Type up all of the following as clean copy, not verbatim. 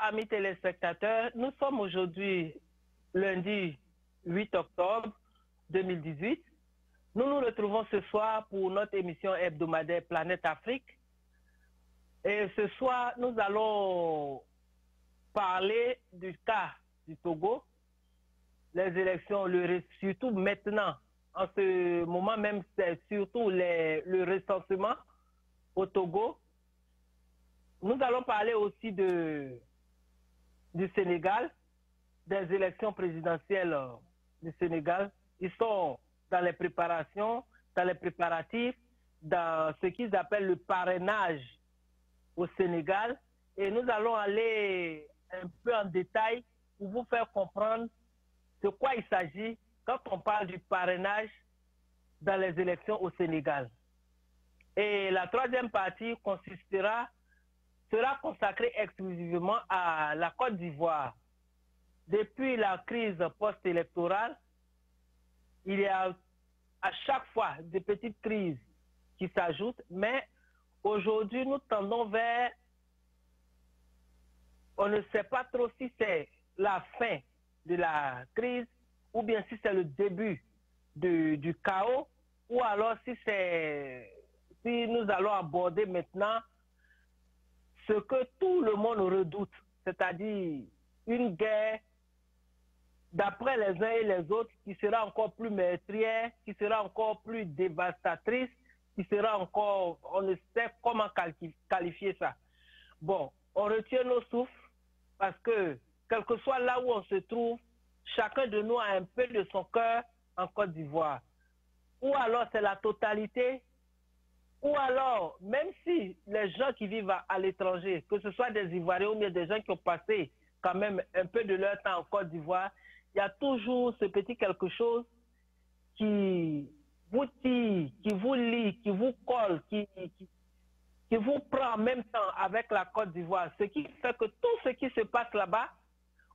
amis téléspectateurs, nous sommes aujourd'hui lundi 8 octobre 2018. Nous nous retrouvons ce soir pour notre émission hebdomadaire Planète Afrique. Et ce soir, nous allons parler du cas du Togo, les élections, surtout maintenant, en ce moment même, c'est surtout le recensement au Togo. Nous allons parler aussi du Sénégal, des élections présidentielles du Sénégal. Ils sont dans les préparations, dans les préparatifs, dans ce qu'ils appellent le parrainage au Sénégal. Et nous allons aller un peu en détail pour vous faire comprendre de quoi il s'agit quand on parle du parrainage dans les élections au Sénégal. Et la troisième partie sera consacrée exclusivement à la Côte d'Ivoire. Depuis la crise post-électorale, il y a à chaque fois des petites crises qui s'ajoutent, mais aujourd'hui, nous tendons vers, on ne sait pas trop si c'est la fin de la crise ou bien si c'est le début du chaos, ou alors si nous allons aborder maintenant ce que tout le monde redoute, c'est-à-dire une guerre d'après les uns et les autres qui sera encore plus meurtrière, qui sera encore plus dévastatrice, qui sera encore, on ne sait comment qualifier ça. Bon, on retient nos souffles parce que, quel que soit là où on se trouve, chacun de nous a un peu de son cœur en Côte d'Ivoire. Ou alors c'est la totalité, ou alors, même si les gens qui vivent à l'étranger, que ce soit des Ivoiriens ou bien des gens qui ont passé quand même un peu de leur temps en Côte d'Ivoire, il y a toujours ce petit quelque chose qui vous tire, qui vous lie, qui vous colle, qui vous prend en même temps avec la Côte d'Ivoire. Ce qui fait que tout ce qui se passe là-bas,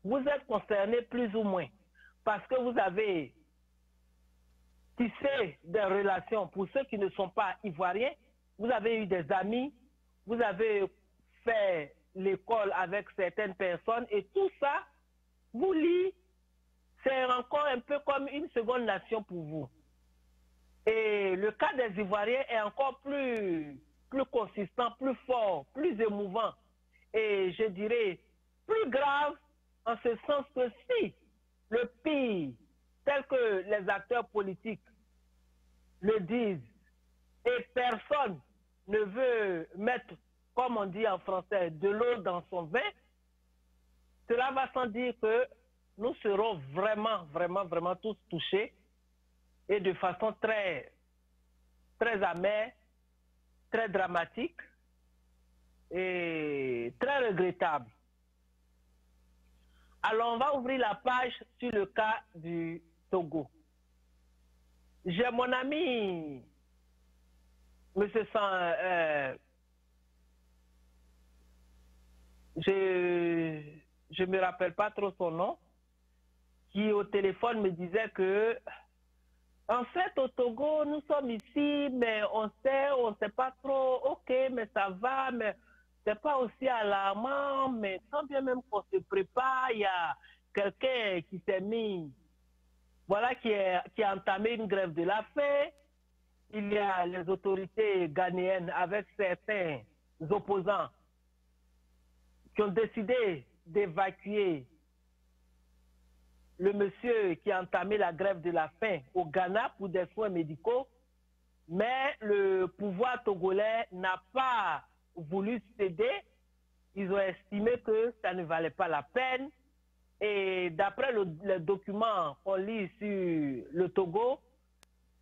vous êtes concerné plus ou moins. Parce que vous avez tissé des relations, pour ceux qui ne sont pas ivoiriens, vous avez eu des amis, vous avez fait l'école avec certaines personnes et tout ça vous lie. C'est encore un peu comme une seconde nation pour vous. Et le cas des Ivoiriens est encore plus consistant, plus fort, plus émouvant. Et je dirais plus grave en ce sens que si le pire, tel que les acteurs politiques le disent, et personne ne veut mettre, comme on dit en français, de l'eau dans son vin, cela va sans dire que nous serons vraiment tous touchés et de façon très amère, très dramatique et très regrettable. Alors, on va ouvrir la page sur le cas du Togo. J'ai mon ami, M. Je me rappelle pas trop son nom, qui au téléphone me disait que, en fait, au Togo, nous sommes ici, mais on sait pas trop, ok, mais ça va, mais c'est pas aussi alarmant, mais quand bien même qu'on se prépare, il y a quelqu'un qui s'est mis, voilà, qui a entamé une grève de la faim. Il y a les autorités ghanéennes avec certains opposants qui ont décidé d'évacuer le monsieur qui a entamé la grève de la faim au Ghana pour des soins médicaux, mais le pouvoir togolais n'a pas voulu céder. Ils ont estimé que ça ne valait pas la peine. Et d'après les documents qu'on lit sur le Togo,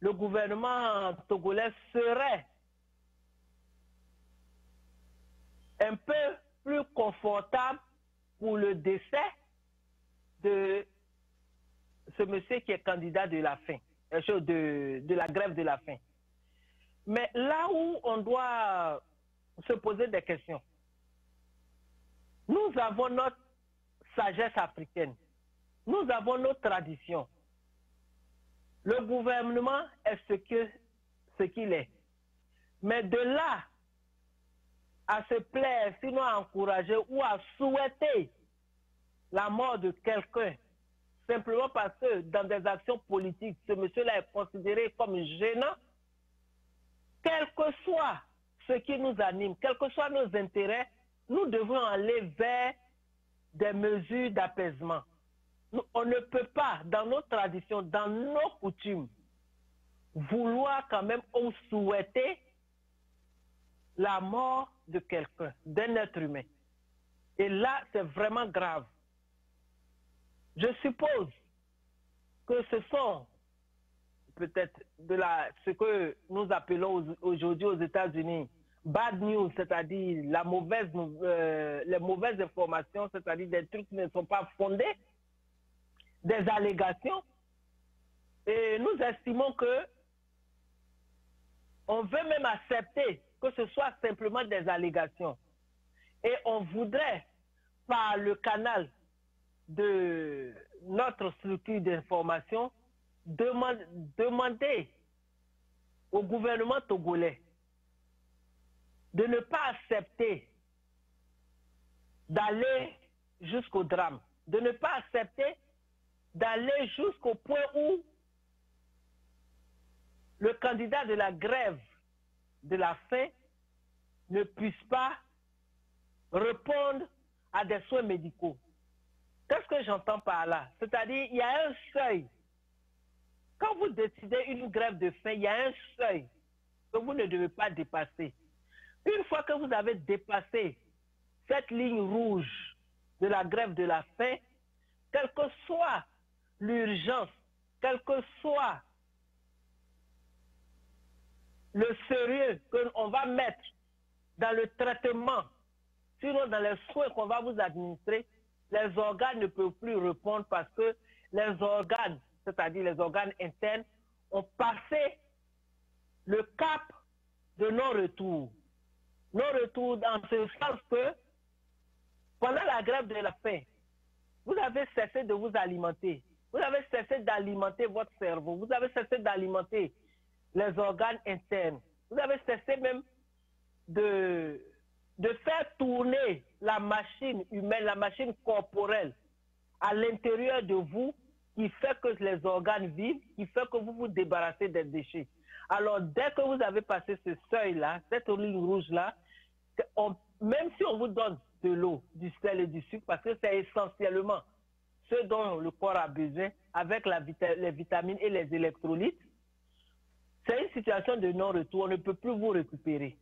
le gouvernement togolais serait un peu plus confortable pour le décès de ce monsieur qui est candidat de la faim, de la grève de la faim. Mais là où on doit se poser des questions, nous avons notre sagesse africaine, nous avons nos traditions. Le gouvernement est ce qu'il est. Mais de là à se plaire, sinon à encourager ou à souhaiter la mort de quelqu'un, simplement parce que dans des actions politiques, ce monsieur-là est considéré comme gênant, quel que soit ce qui nous anime, quels que soient nos intérêts, nous devons aller vers des mesures d'apaisement. On ne peut pas, dans nos traditions, dans nos coutumes, vouloir quand même ou souhaiter la mort de quelqu'un, d'un être humain. Et là, c'est vraiment grave. Je suppose que ce sont peut-être ce que nous appelons aujourd'hui aux États-Unis bad news, c'est-à-dire les mauvaises informations, c'est-à-dire des trucs qui ne sont pas fondés, des allégations. Et nous estimons que on veut même accepter que ce soit simplement des allégations. Et on voudrait, par le canal de notre structure d'information, demander au gouvernement togolais de ne pas accepter d'aller jusqu'au drame, de ne pas accepter d'aller jusqu'au point où le candidat de la grève de la faim ne puisse pas répondre à des soins médicaux. Qu'est-ce que j'entends par là? C'est-à-dire, il y a un seuil. Quand vous décidez une grève de faim, il y a un seuil que vous ne devez pas dépasser. Une fois que vous avez dépassé cette ligne rouge de la grève de la faim, quelle que soit l'urgence, quel que soit le sérieux qu'on va mettre dans le traitement, sinon dans les soins qu'on va vous administrer, les organes ne peuvent plus répondre parce que les organes, c'est-à-dire les organes internes, ont passé le cap de non-retour. Non-retour dans ce sens que pendant la grève de la faim, vous avez cessé de vous alimenter. Vous avez cessé d'alimenter votre cerveau. Vous avez cessé d'alimenter les organes internes. Vous avez cessé même de faire tourner la machine humaine, la machine corporelle à l'intérieur de vous qui fait que les organes vivent, qui fait que vous vous débarrassez des déchets. Alors, dès que vous avez passé ce seuil-là, cette ligne rouge-là, même si on vous donne de l'eau, du sel et du sucre, parce que c'est essentiellement ce dont le corps a besoin, avec les vitamines et les électrolytes, c'est une situation de non-retour, on ne peut plus vous récupérer.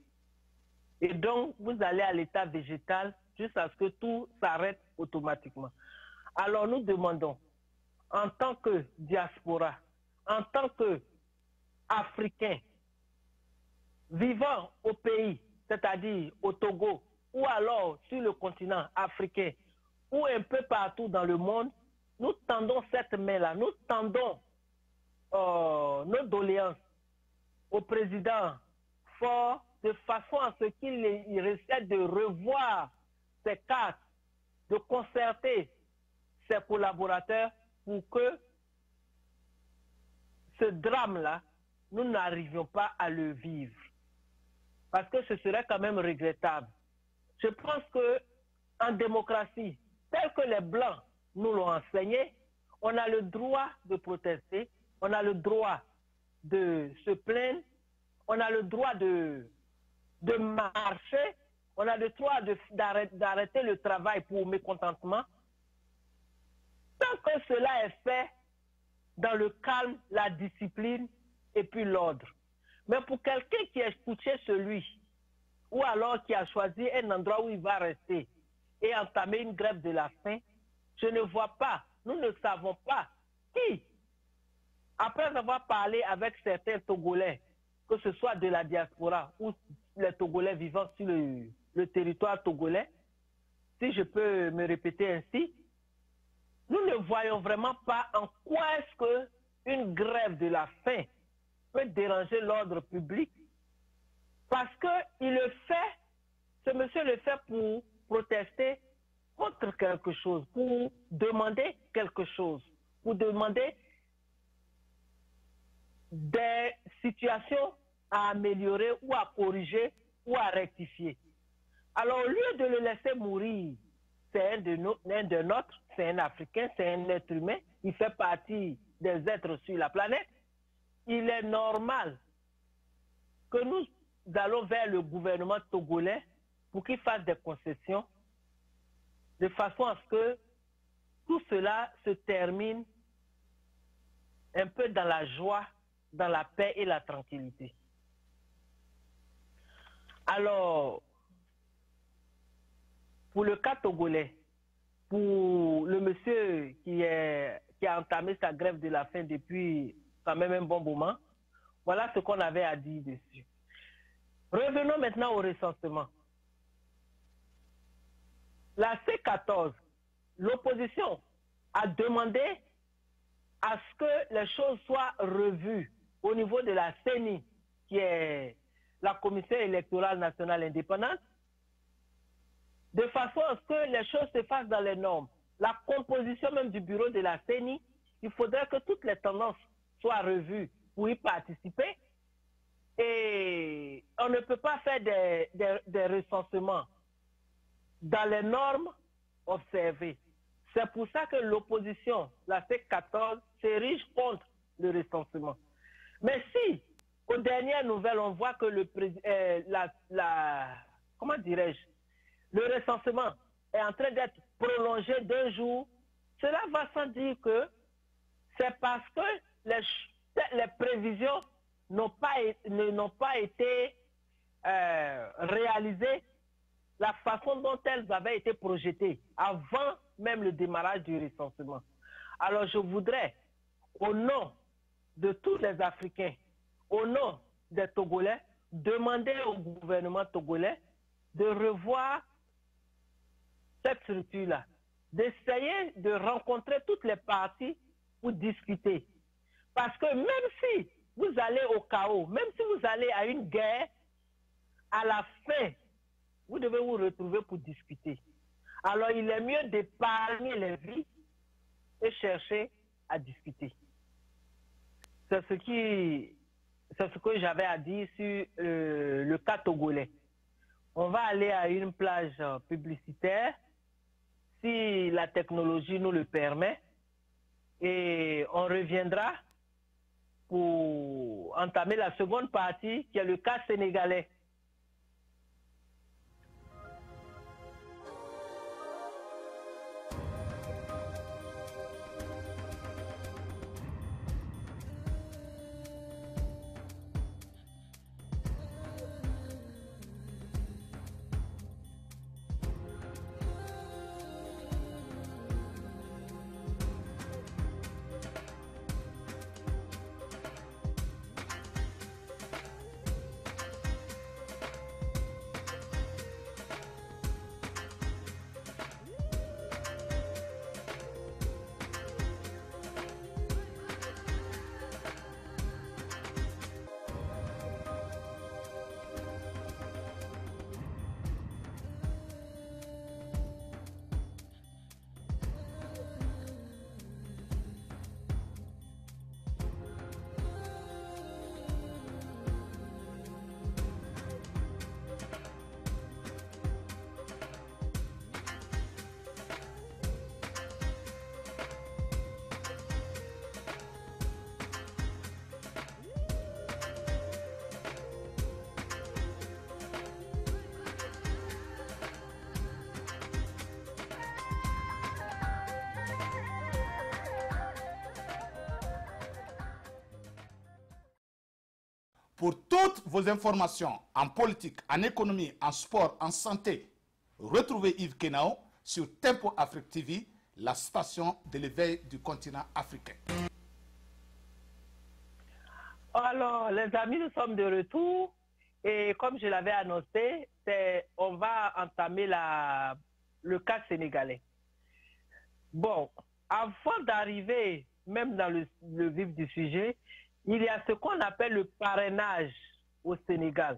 Et donc, vous allez à l'état végétal jusqu'à ce que tout s'arrête automatiquement. Alors, nous demandons, en tant que diaspora, en tant qu'Africains, vivant au pays, c'est-à-dire au Togo, ou alors sur le continent africain, ou un peu partout dans le monde, nous tendons cette main-là, nous tendons nos doléances au président fort de façon à ce qu'il essaie de revoir ses cartes, de concerter ses collaborateurs pour que ce drame-là, nous n'arrivions pas à le vivre. Parce que ce serait quand même regrettable. Je pense qu'en démocratie, tel que les Blancs nous l'ont enseigné, on a le droit de protester, on a le droit de se plaindre, on a le droit de marcher, on a le droit d'arrêter le travail pour mécontentement. Tant que cela est fait dans le calme, la discipline et puis l'ordre. Mais pour quelqu'un qui a écouté celui, ou alors qui a choisi un endroit où il va rester et entamer une grève de la faim, je ne vois pas, nous ne savons pas qui, après avoir parlé avec certains Togolais, que ce soit de la diaspora ou les Togolais vivant sur le territoire togolais, si je peux me répéter ainsi, nous ne voyons vraiment pas en quoi est-ce qu'une grève de la faim peut déranger l'ordre public, parce qu'il le fait, ce monsieur le fait pour protester contre quelque chose, pour demander quelque chose, pour demander des situations à améliorer ou à corriger ou à rectifier. Alors, au lieu de le laisser mourir, c'est un de nôtres, c'est un Africain, c'est un être humain, il fait partie des êtres sur la planète. Il est normal que nous allons vers le gouvernement togolais pour qu'il fasse des concessions de façon à ce que tout cela se termine un peu dans la joie, dans la paix et la tranquillité. Alors, pour le cas togolais, pour le monsieur qui a entamé sa grève de la faim depuis quand même un bon moment, voilà ce qu'on avait à dire dessus. Revenons maintenant au recensement. La C14, l'opposition a demandé à ce que les choses soient revues au niveau de la CENI, qui est la Commission électorale nationale indépendante, de façon à ce que les choses se fassent dans les normes. La composition même du bureau de la CENI, il faudrait que toutes les tendances soient revues pour y participer. Et on ne peut pas faire des recensements dans les normes observées. C'est pour ça que l'opposition, la C14, s'érige contre le recensement. Mais si, aux dernières nouvelles, on voit que comment dirais-je, le recensement est en train d'être prolongé d'un jour, cela va sans dire que c'est parce que les prévisions n'ont pas été réalisées la façon dont elles avaient été projetées avant même le démarrage du recensement. Alors je voudrais, au nom de tous les Africains, au nom des Togolais, demander au gouvernement togolais de revoir cette structure-là, d'essayer de rencontrer toutes les parties pour discuter. Parce que même si vous allez au chaos, même si vous allez à une guerre, à la fin, vous devez vous retrouver pour discuter. Alors, il est mieux d'épargner les vies et chercher à discuter. C'est ce que j'avais à dire sur le cas togolais. On va aller à une plage publicitaire, si la technologie nous le permet, et on reviendra pour entamer la seconde partie, qui est le cas sénégalais. Pour toutes vos informations en politique, en économie, en sport, en santé, retrouvez Yves Kenao sur Tempo Afrique TV, la station de l'éveil du continent africain. Alors, les amis, nous sommes de retour et comme je l'avais annoncé, on va entamer le cas sénégalais. Bon, avant d'arriver même dans le vif du sujet, il y a ce qu'on appelle le parrainage au Sénégal.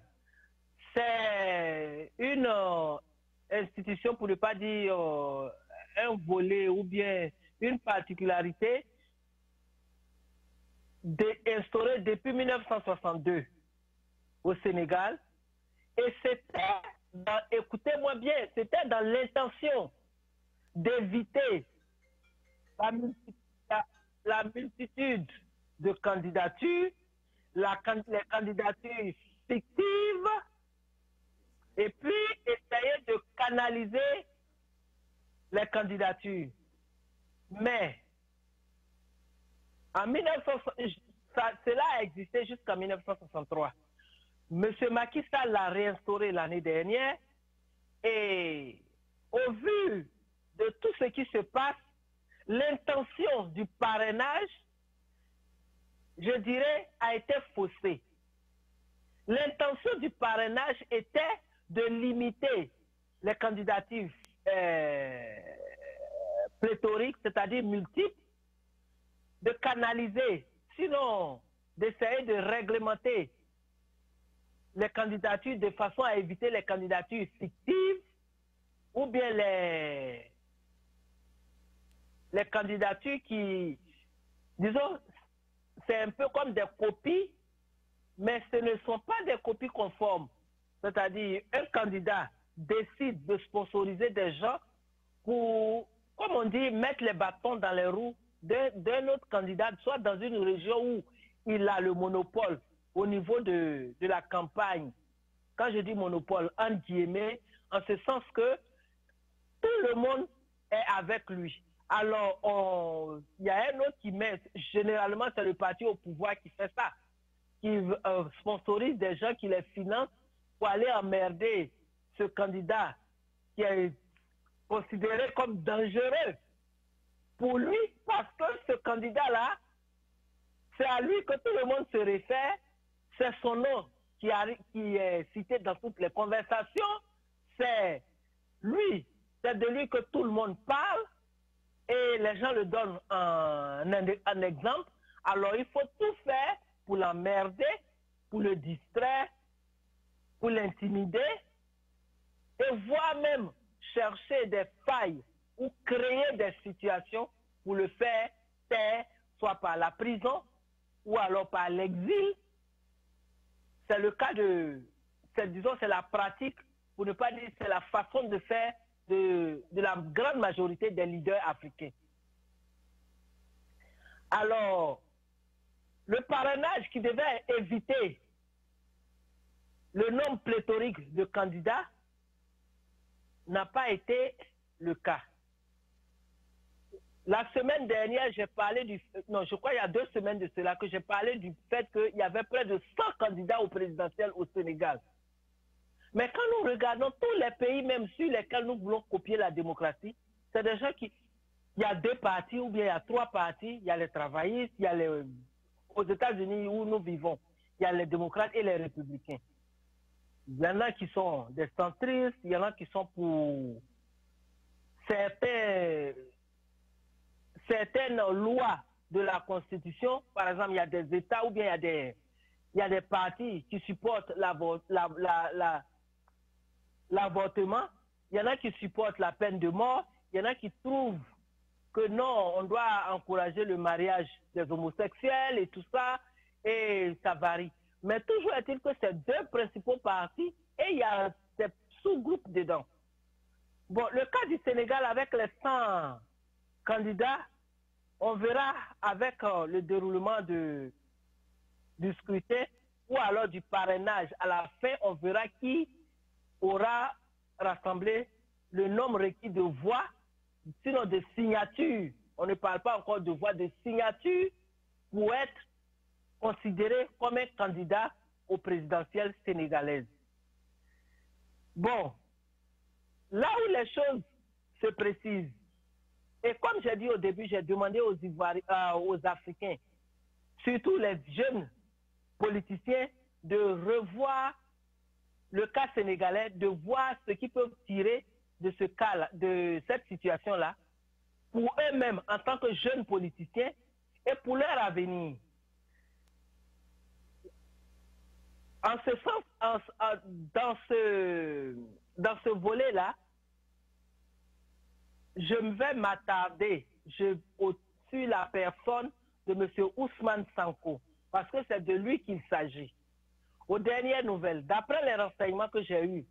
C'est une institution, pour ne pas dire un volet ou bien une particularité instaurée depuis 1962 au Sénégal. Et c'était, écoutez-moi bien, c'était dans l'intention d'éviter la, la multitude de candidatures, les candidatures fictives, et puis essayer de canaliser les candidatures. Mais en 1960, cela a existé jusqu'en 1963. M. Macky Sall l'a réinstauré l'année dernière et au vu de tout ce qui se passe, l'intention du parrainage, je dirais, a été faussée. L'intention du parrainage était de limiter les candidatures pléthoriques, c'est-à-dire multiples, de canaliser, sinon d'essayer de réglementer les candidatures de façon à éviter les candidatures fictives ou bien les candidatures qui, disons, c'est un peu comme des copies, mais ce ne sont pas des copies conformes. C'est-à-dire, un candidat décide de sponsoriser des gens pour, comme on dit, mettre les bâtons dans les roues d'un autre candidat, soit dans une région où il a le monopole au niveau de la campagne. Quand je dis monopole, en guillemets, en ce sens que tout le monde est avec lui. Alors, il y a un autre qui met, généralement c'est le parti au pouvoir qui fait ça, qui sponsorise des gens, qui les finance pour aller emmerder ce candidat qui est considéré comme dangereux pour lui, parce que ce candidat-là, c'est à lui que tout le monde se réfère, c'est son nom qui est cité dans toutes les conversations, c'est lui, c'est de lui que tout le monde parle, et les gens le donnent un exemple. Alors il faut tout faire pour l'emmerder, pour le distraire, pour l'intimider, et voire même chercher des failles ou créer des situations pour le faire taire, soit par la prison ou alors par l'exil. C'est le cas disons, c'est la pratique, pour ne pas dire c'est la façon de faire de la grande majorité des leaders africains. Alors, le parrainage qui devait éviter le nombre pléthorique de candidats n'a pas été le cas. La semaine dernière, j'ai parlé je crois il y a 2 semaines de cela, que j'ai parlé du fait qu'il y avait près de 100 candidats au présidentiel au Sénégal. Mais quand nous regardons tous les pays, même sur lesquels nous voulons copier la démocratie, c'est des gens qui... Il y a 2 partis ou bien il y a 3 partis. Il y a les travaillistes, il y a aux États-Unis où nous vivons, il y a les démocrates et les républicains. Il y en a qui sont des centristes, il y en a qui sont pour certaines lois de la Constitution. Par exemple, il y a des États ou bien il y a des partis qui supportent l'avortement. Il y en a qui supportent la peine de mort. Il y en a qui trouvent que non, on doit encourager le mariage des homosexuels et tout ça, et ça varie. Mais toujours est-il que ces 2 principaux partis, et il y a des sous-groupes dedans. Bon, le cas du Sénégal avec les 100 candidats, on verra avec le déroulement du scrutin ou alors du parrainage. À la fin, on verra qui aura rassemblé le nombre requis de voix, sinon de signatures. On ne parle pas encore de voix, de signatures pour être considéré comme un candidat au présidentiel sénégalais. Bon, là où les choses se précisent, et comme j'ai dit au début, j'ai demandé aux Africains, surtout les jeunes politiciens, de revoir le cas sénégalais, de voir ce qu'ils peuvent tirer de ce cas-là, de cette situation-là, pour eux-mêmes en tant que jeunes politiciens et pour leur avenir. En ce sens, dans ce volet-là, je vais m'attarder sur la personne de M. Ousmane Sanko, parce que c'est de lui qu'il s'agit. Aux dernières nouvelles, d'après les renseignements que j'ai eus,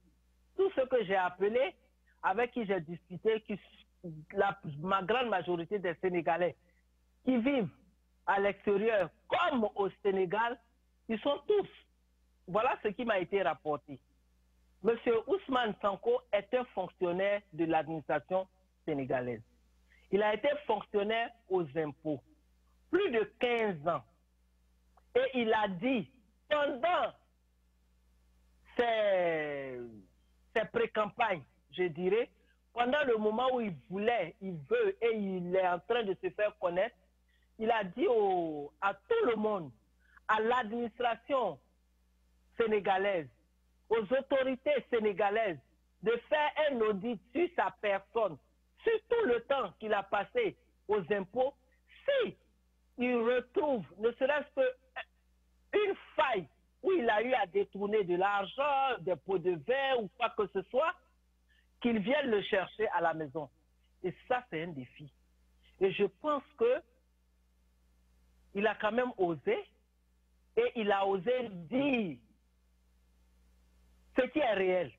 tous ceux que j'ai appelés, avec qui j'ai discuté, ma grande majorité des Sénégalais qui vivent à l'extérieur comme au Sénégal, ils sont tous. Voilà ce qui m'a été rapporté. Monsieur Ousmane Sanko est un fonctionnaire de l'administration sénégalaise. Il a été fonctionnaire aux impôts, plus de 15 ans. Et il a dit, pendant ses pré-campagnes, je dirais, pendant le moment où il voulait, il veut et il est en train de se faire connaître, il a dit à tout le monde, à l'administration sénégalaise, aux autorités sénégalaises, de faire un audit sur sa personne, sur tout le temps qu'il a passé aux impôts, si il retrouve ne serait-ce qu'une faille où il a eu à détourner de l'argent, des pots de verre ou quoi que ce soit, qu'il vienne le chercher à la maison. Et ça, c'est un défi. Et je pense que il a quand même osé, et il a osé dire ce qui est réel.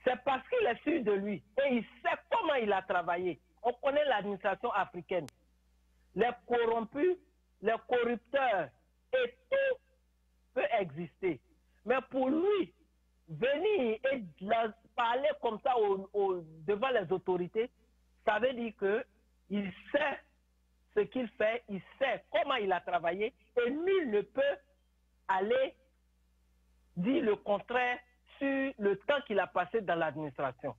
C'est parce qu'il est sûr de lui et il sait comment il a travaillé. On connaît l'administration africaine. Les corrompus, les corrupteurs et tout peut exister. Mais pour lui, venir et parler comme ça devant les autorités, ça veut dire qu'il sait ce qu'il fait, il sait comment il a travaillé et nul ne peut aller dire le contraire sur le temps qu'il a passé dans l'administration.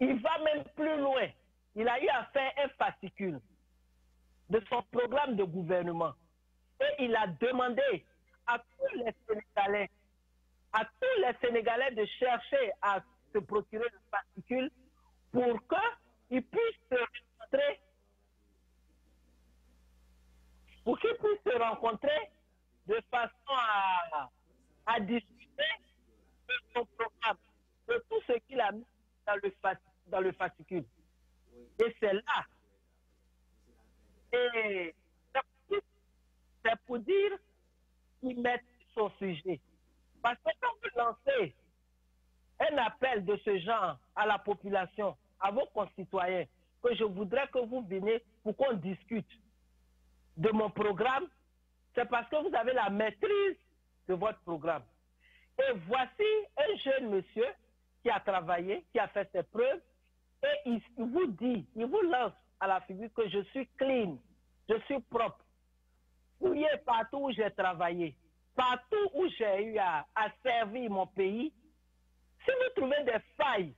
Il va même plus loin. Il a eu à faire un fascicule de son programme de gouvernement. Et il a demandé à tous les Sénégalais de chercher à se procurer le fascicule pour qu'ils puissent se rencontrer de façon à discuter de son programme, de tout ce qu'il a mis dans le fascicule. Et c'est là. Et c'est pour dire qu'il met son sujet. Parce que quand vous lancez un appel de ce genre à la population, à vos concitoyens, que je voudrais que vous veniez pour qu'on discute de mon programme, c'est parce que vous avez la maîtrise de votre programme. Et voici un jeune monsieur qui a travaillé, qui a fait ses preuves, et il vous dit, il vous lance à la figure que je suis clean, je suis propre. Fouillez partout où j'ai travaillé, partout où j'ai eu à servir mon pays. Si vous trouvez des failles,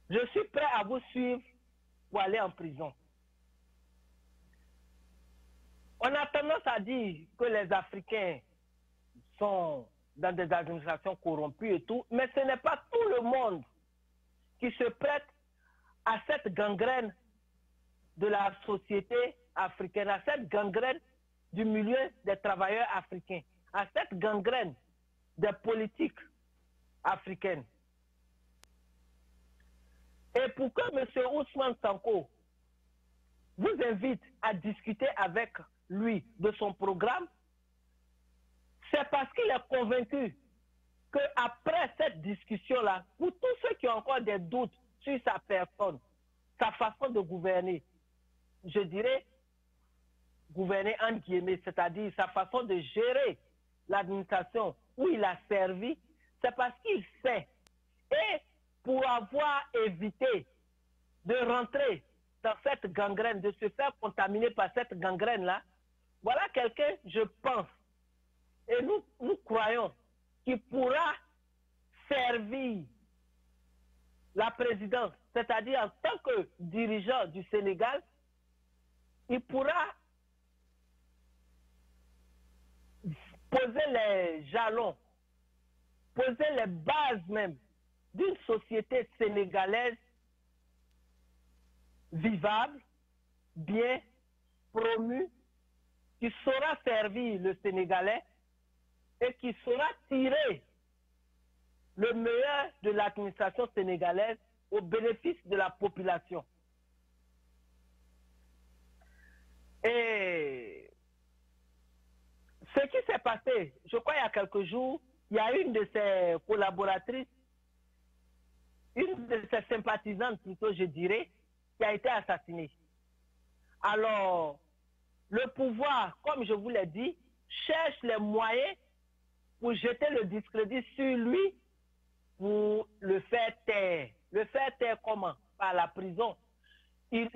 je suis prêt à vous suivre pour aller en prison. On a tendance à dire que les Africains sont dans des administrations corrompues et tout, mais ce n'est pas tout le monde qui se prête à cette gangrène de la société africaine, à cette gangrène du milieu des travailleurs africains, à cette gangrène des politiques africaines. Et pour que M. Ousmane Sanko vous invite à discuter avec lui de son programme, c'est parce qu'il est convaincu qu'après cette discussion-là, pour tous ceux qui ont encore des doutes sur sa personne, sa façon de gouverner, je dirais gouverner en guillemets, c'est-à-dire sa façon de gérer l'administration où il a servi, c'est parce qu'il sait. Et pour avoir évité de rentrer dans cette gangrène, de se faire contaminer par cette gangrène-là, voilà quelqu'un, je pense, et nous croyons, qui pourra servir la présidence, c'est-à-dire en tant que dirigeant du Sénégal, il pourra poser les jalons, poser les bases même d'une société sénégalaise vivable, bien promue, qui saura servir le Sénégalais et qui saura tirer le meilleur de l'administration sénégalaise au bénéfice de la population. Et ce qui s'est passé, je crois il y a quelques jours, il y a une de ses collaboratrices une de ses sympathisantes, plutôt, je dirais, qui a été assassinée. Alors, le pouvoir, comme je vous l'ai dit, cherche les moyens pour jeter le discrédit sur lui, pour le faire taire. Le faire taire comment? Par la prison. Il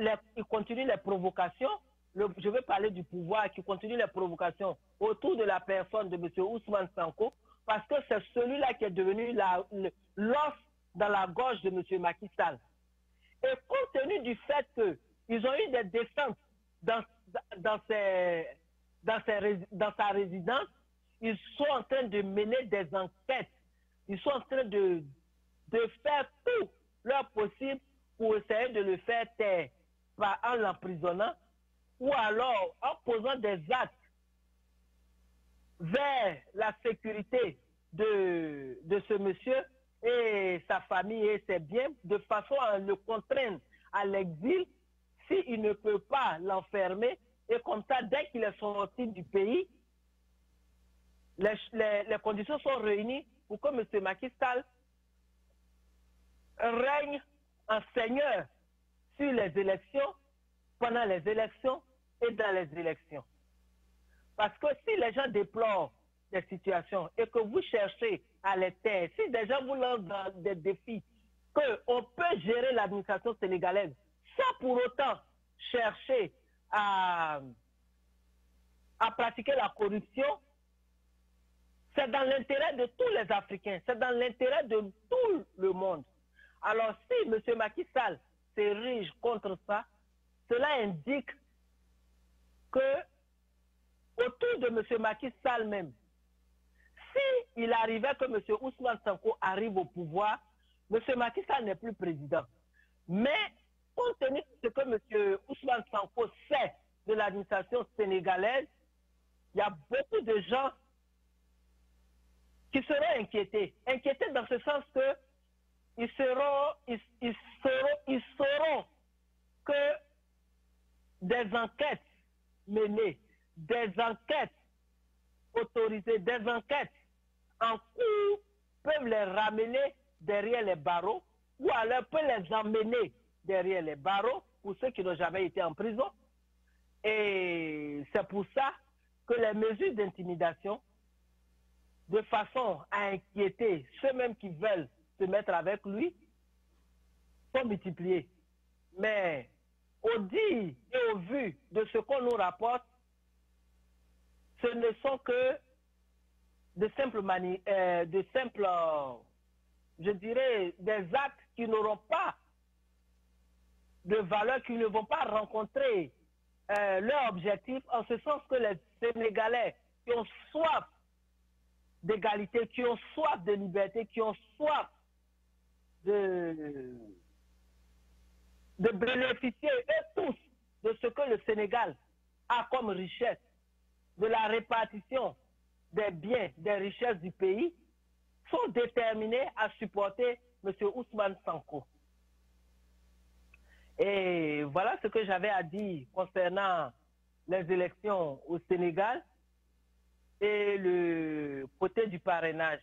continue les provocations. Je veux parler du pouvoir qui continue les provocations autour de la personne de M. Ousmane Sanko, parce que c'est celui-là qui est devenu l'os dans la gorge de M. Macky Sall. Et compte tenu du fait qu'ils ont eu des descentes dans sa résidence, ils sont en train de mener des enquêtes. Ils sont en train de faire tout leur possible pour essayer de le faire taire en l'emprisonnant ou alors en posant des actes vers la sécurité de ce monsieur et sa famille et ses biens, de façon à le contraindre à l'exil s'il ne peut pas l'enfermer. Et comme ça, dès qu'il est sorti du pays, les conditions sont réunies pour que M. Macky Sall règne en seigneur sur les élections, pendant les élections et dans les élections. Parce que si les gens déplorent des situations et que vous cherchez à les taire, si des gens vous lancent dans des défis, qu'on peut gérer l'administration sénégalaise sans pour autant chercher à pratiquer la corruption, c'est dans l'intérêt de tous les Africains, c'est dans l'intérêt de tout le monde. Alors si M. Macky Sall s'érige contre ça, cela indique que autour de M. Macky Sall même, s'il arrivait que M. Ousmane Sanko arrive au pouvoir, M. Macky Sall n'est plus président. Mais compte tenu de ce que M. Ousmane Sanko sait de l'administration sénégalaise, il y a beaucoup de gens qui seront inquiétés. Inquiétés dans ce sens que ils sauront que des enquêtes menées, des enquêtes autorisées, des enquêtes en cours peuvent les ramener derrière les barreaux ou alors peuvent les emmener derrière les barreaux pour ceux qui n'ont jamais été en prison. Et c'est pour ça que les mesures d'intimidation, de façon à inquiéter ceux-mêmes qui veulent se mettre avec lui, sont multipliées. Mais au dit et au vu de ce qu'on nous rapporte, ce ne sont que de simples, je dirais, des actes qui n'auront pas de valeur, qui ne vont pas rencontrer leur objectif, en ce sens que les Sénégalais qui ont soif d'égalité, qui ont soif de liberté, qui ont soif de bénéficier eux tous de ce que le Sénégal a comme richesse, de la répartition des biens, des richesses du pays, sont déterminés à supporter M. Ousmane Sanko. Et voilà ce que j'avais à dire concernant les élections au Sénégal et le côté du parrainage.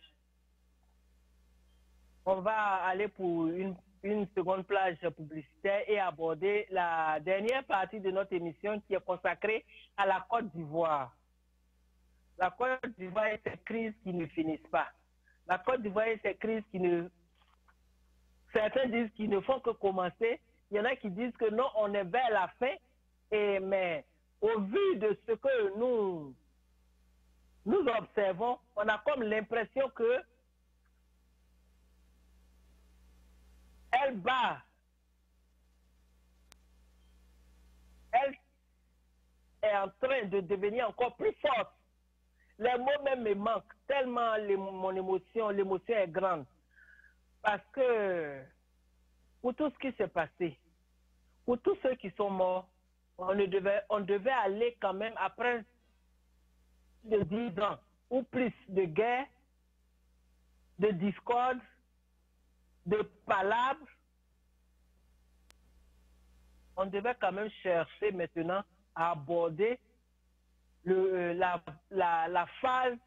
On va aller pour une seconde plage publicitaire et aborder la dernière partie de notre émission qui est consacrée à la Côte d'Ivoire. La Côte d'Ivoire et ses crises qui ne finissent pas. La Côte d'Ivoire et ses crises qui ne... Certains disent qu'ils ne font que commencer. Il y en a qui disent que non, on est vers la fin. Mais au vu de ce que nous observons, on a comme l'impression que elle est en train de devenir encore plus forte. Les mots même me manquent, tellement l'émotion est grande. Parce que pour tout ce qui s'est passé, pour tous ceux qui sont morts, on devait aller quand même après de 10 ans ou plus de guerre, de discorde, de palabres. On devait quand même chercher maintenant à aborder la phase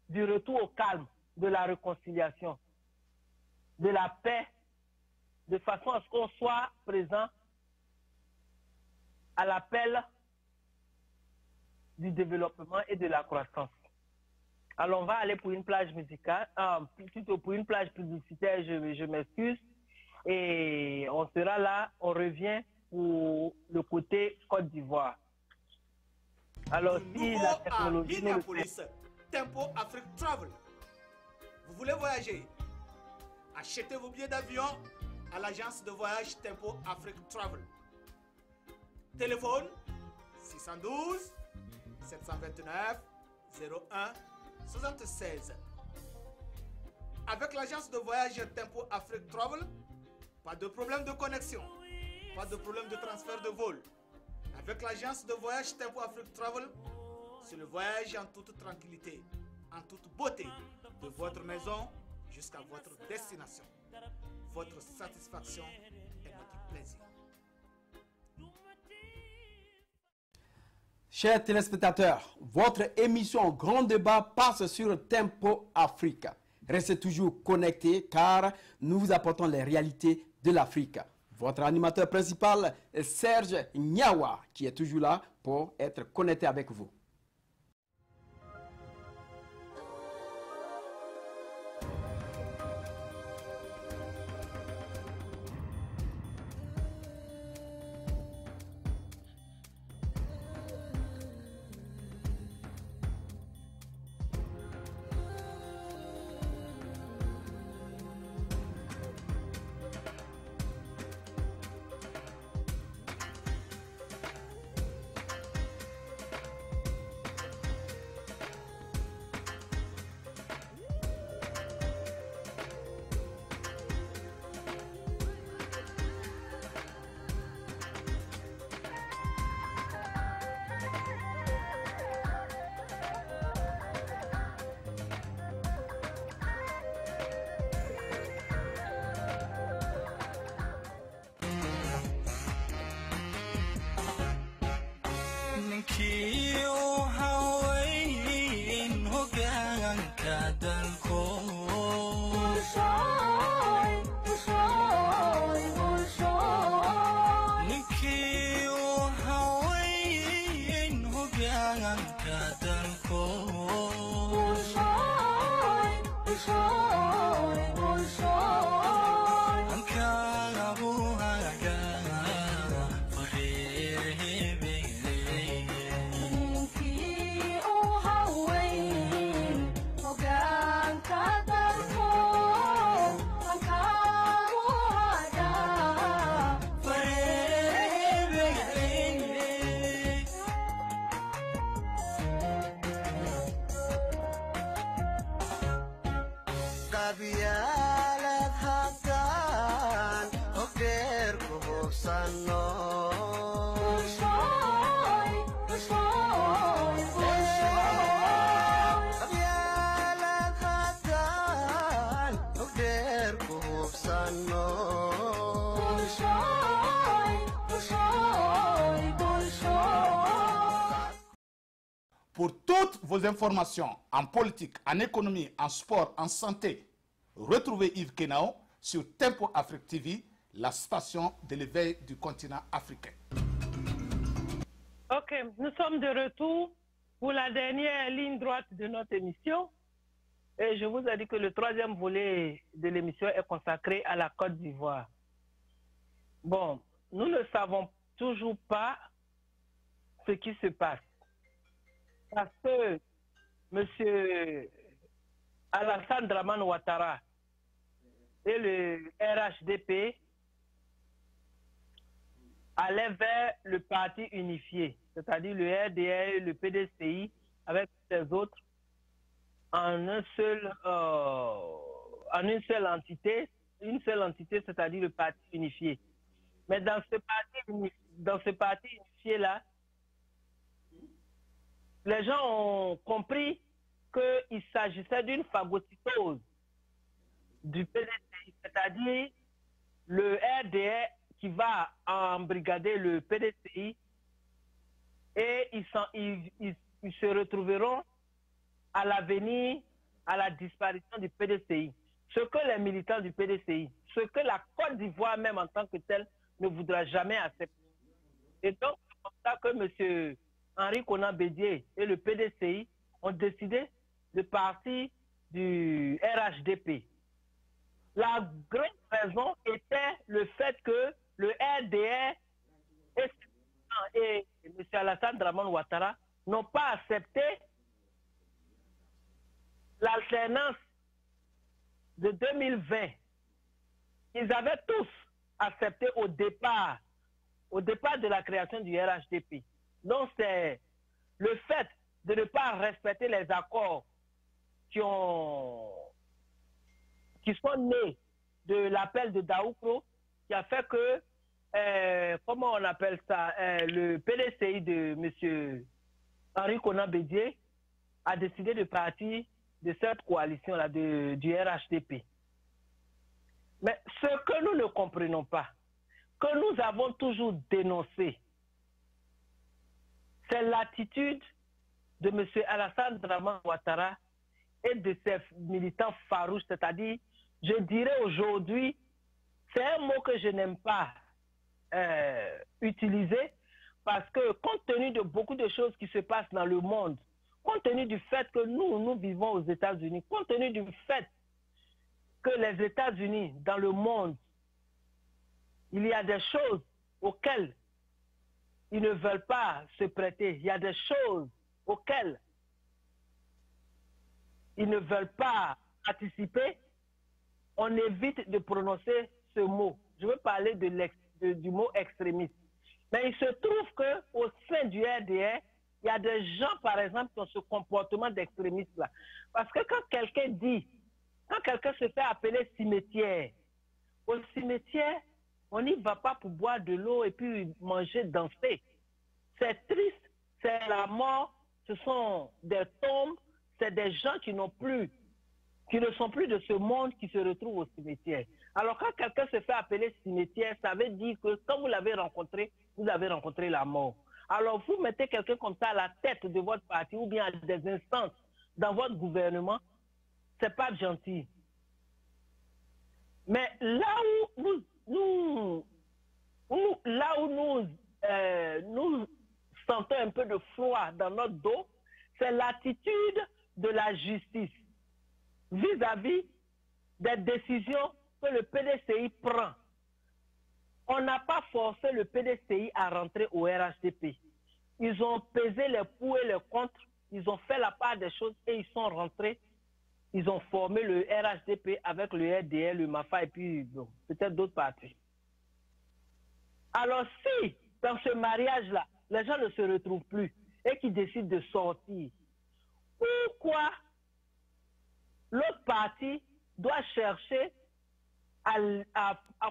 du retour au calme, de la réconciliation, de la paix de façon à ce qu'on soit présent à l'appel du développement et de la croissance. Alors, on va aller pour une plage musicale, plutôt pour une plage publicitaire, je m'excuse. Et on sera là, on revient pour le côté Côte d'Ivoire. Alors, si la technologie... Minneapolis, Tempo Afrique Travel. Vous voulez voyager? Achetez vos billets d'avion à l'agence de voyage Tempo Afrique Travel. Téléphone 612 729 01 76. Avec l'agence de voyage Tempo Afrique Travel, pas de problème de connexion, pas de problème de transfert de vol. Avec l'agence de voyage Tempo Afrique Travel, c'est le voyage en toute tranquillité, en toute beauté, de votre maison jusqu'à votre destination. Votre satisfaction est notre plaisir. Chers téléspectateurs, votre émission Grand Débat passe sur Tempo Africa. Restez toujours connectés car nous vous apportons les réalités de l'Afrique. Votre animateur principal est Serge Nyawa qui est toujours là pour être connecté avec vous. Pour toutes vos informations en politique, en économie, en sport, en santé, retrouvez Yves Kenao sur Tempo Afrique TV, la station de l'éveil du continent africain. Ok, nous sommes de retour pour la dernière ligne droite de notre émission. Et je vous ai dit que le troisième volet de l'émission est consacré à la Côte d'Ivoire. Bon, nous ne savons toujours pas ce qui se passe. Parce que M. Alassane Dramane Ouattara et le RHDP allaient vers le parti unifié, c'est-à-dire le RDR et le PDCI avec les autres en une seule entité, c'est-à-dire le parti unifié. Mais dans ce parti unifié-là, les gens ont compris qu'il s'agissait d'une phagocytose du PDCI, c'est-à-dire le RDR qui va embrigader le PDCI et ils se retrouveront à l'avenir à la disparition du PDCI. ce que les militants du PDCI, ce que la Côte d'Ivoire même en tant que telle ne voudra jamais accepter. Et donc, c'est comme ça que M. Henri Konan Bédié et le PDCI ont décidé de partir du RHDP. La grande raison était le fait que le RDR et M. Alassane Dramane Ouattara n'ont pas accepté l'alternance de 2020. Ils avaient tous accepté au départ de la création du RHDP. Donc c'est le fait de ne pas respecter les accords qui sont nés de l'appel de Daoukro qui a fait que, comment on appelle ça, le PDCI de M. Henri Konan Bédié a décidé de partir de cette coalition-là, du RHDP. Mais ce que nous ne comprenons pas, que nous avons toujours dénoncé, c'est l'attitude de M. Alassane Dramane Ouattara et de ses militants farouches, c'est-à-dire, je dirais aujourd'hui, c'est un mot que je n'aime pas utiliser, parce que compte tenu de beaucoup de choses qui se passent dans le monde, compte tenu du fait que nous vivons aux États-Unis, compte tenu du fait que les États-Unis, dans le monde, il y a des choses auxquelles ils ne veulent pas se prêter. Il y a des choses auxquelles ils ne veulent pas participer. On évite de prononcer ce mot. Je veux parler du mot extrémiste. Mais il se trouve qu'au sein du RDR, il y a des gens, par exemple, qui ont ce comportement d'extrémiste-là. Parce que quand quelqu'un se fait appeler cimetière, au cimetière, on n'y va pas pour boire de l'eau et puis manger, danser. C'est triste, c'est la mort, ce sont des tombes, c'est des gens qui ne sont plus de ce monde qui se retrouvent au cimetière. Alors quand quelqu'un se fait appeler cimetière, ça veut dire que quand vous l'avez rencontré, vous avez rencontré la mort. Alors vous mettez quelqu'un comme ça à la tête de votre parti ou bien à des instances dans votre gouvernement, c'est pas gentil. Mais là où nous sentons un peu de froid dans notre dos, c'est l'attitude de la justice vis-à-vis des décisions que le PDCI prend. On n'a pas forcé le PDCI à rentrer au RHDP. Ils ont pesé les pour et les contre, ils ont fait la part des choses et ils sont rentrés. Ils ont formé le RHDP avec le RDR, le MAFA et puis bon, peut-être d'autres partis. Alors si, dans ce mariage-là, les gens ne se retrouvent plus et qu'ils décident de sortir, pourquoi l'autre parti doit chercher à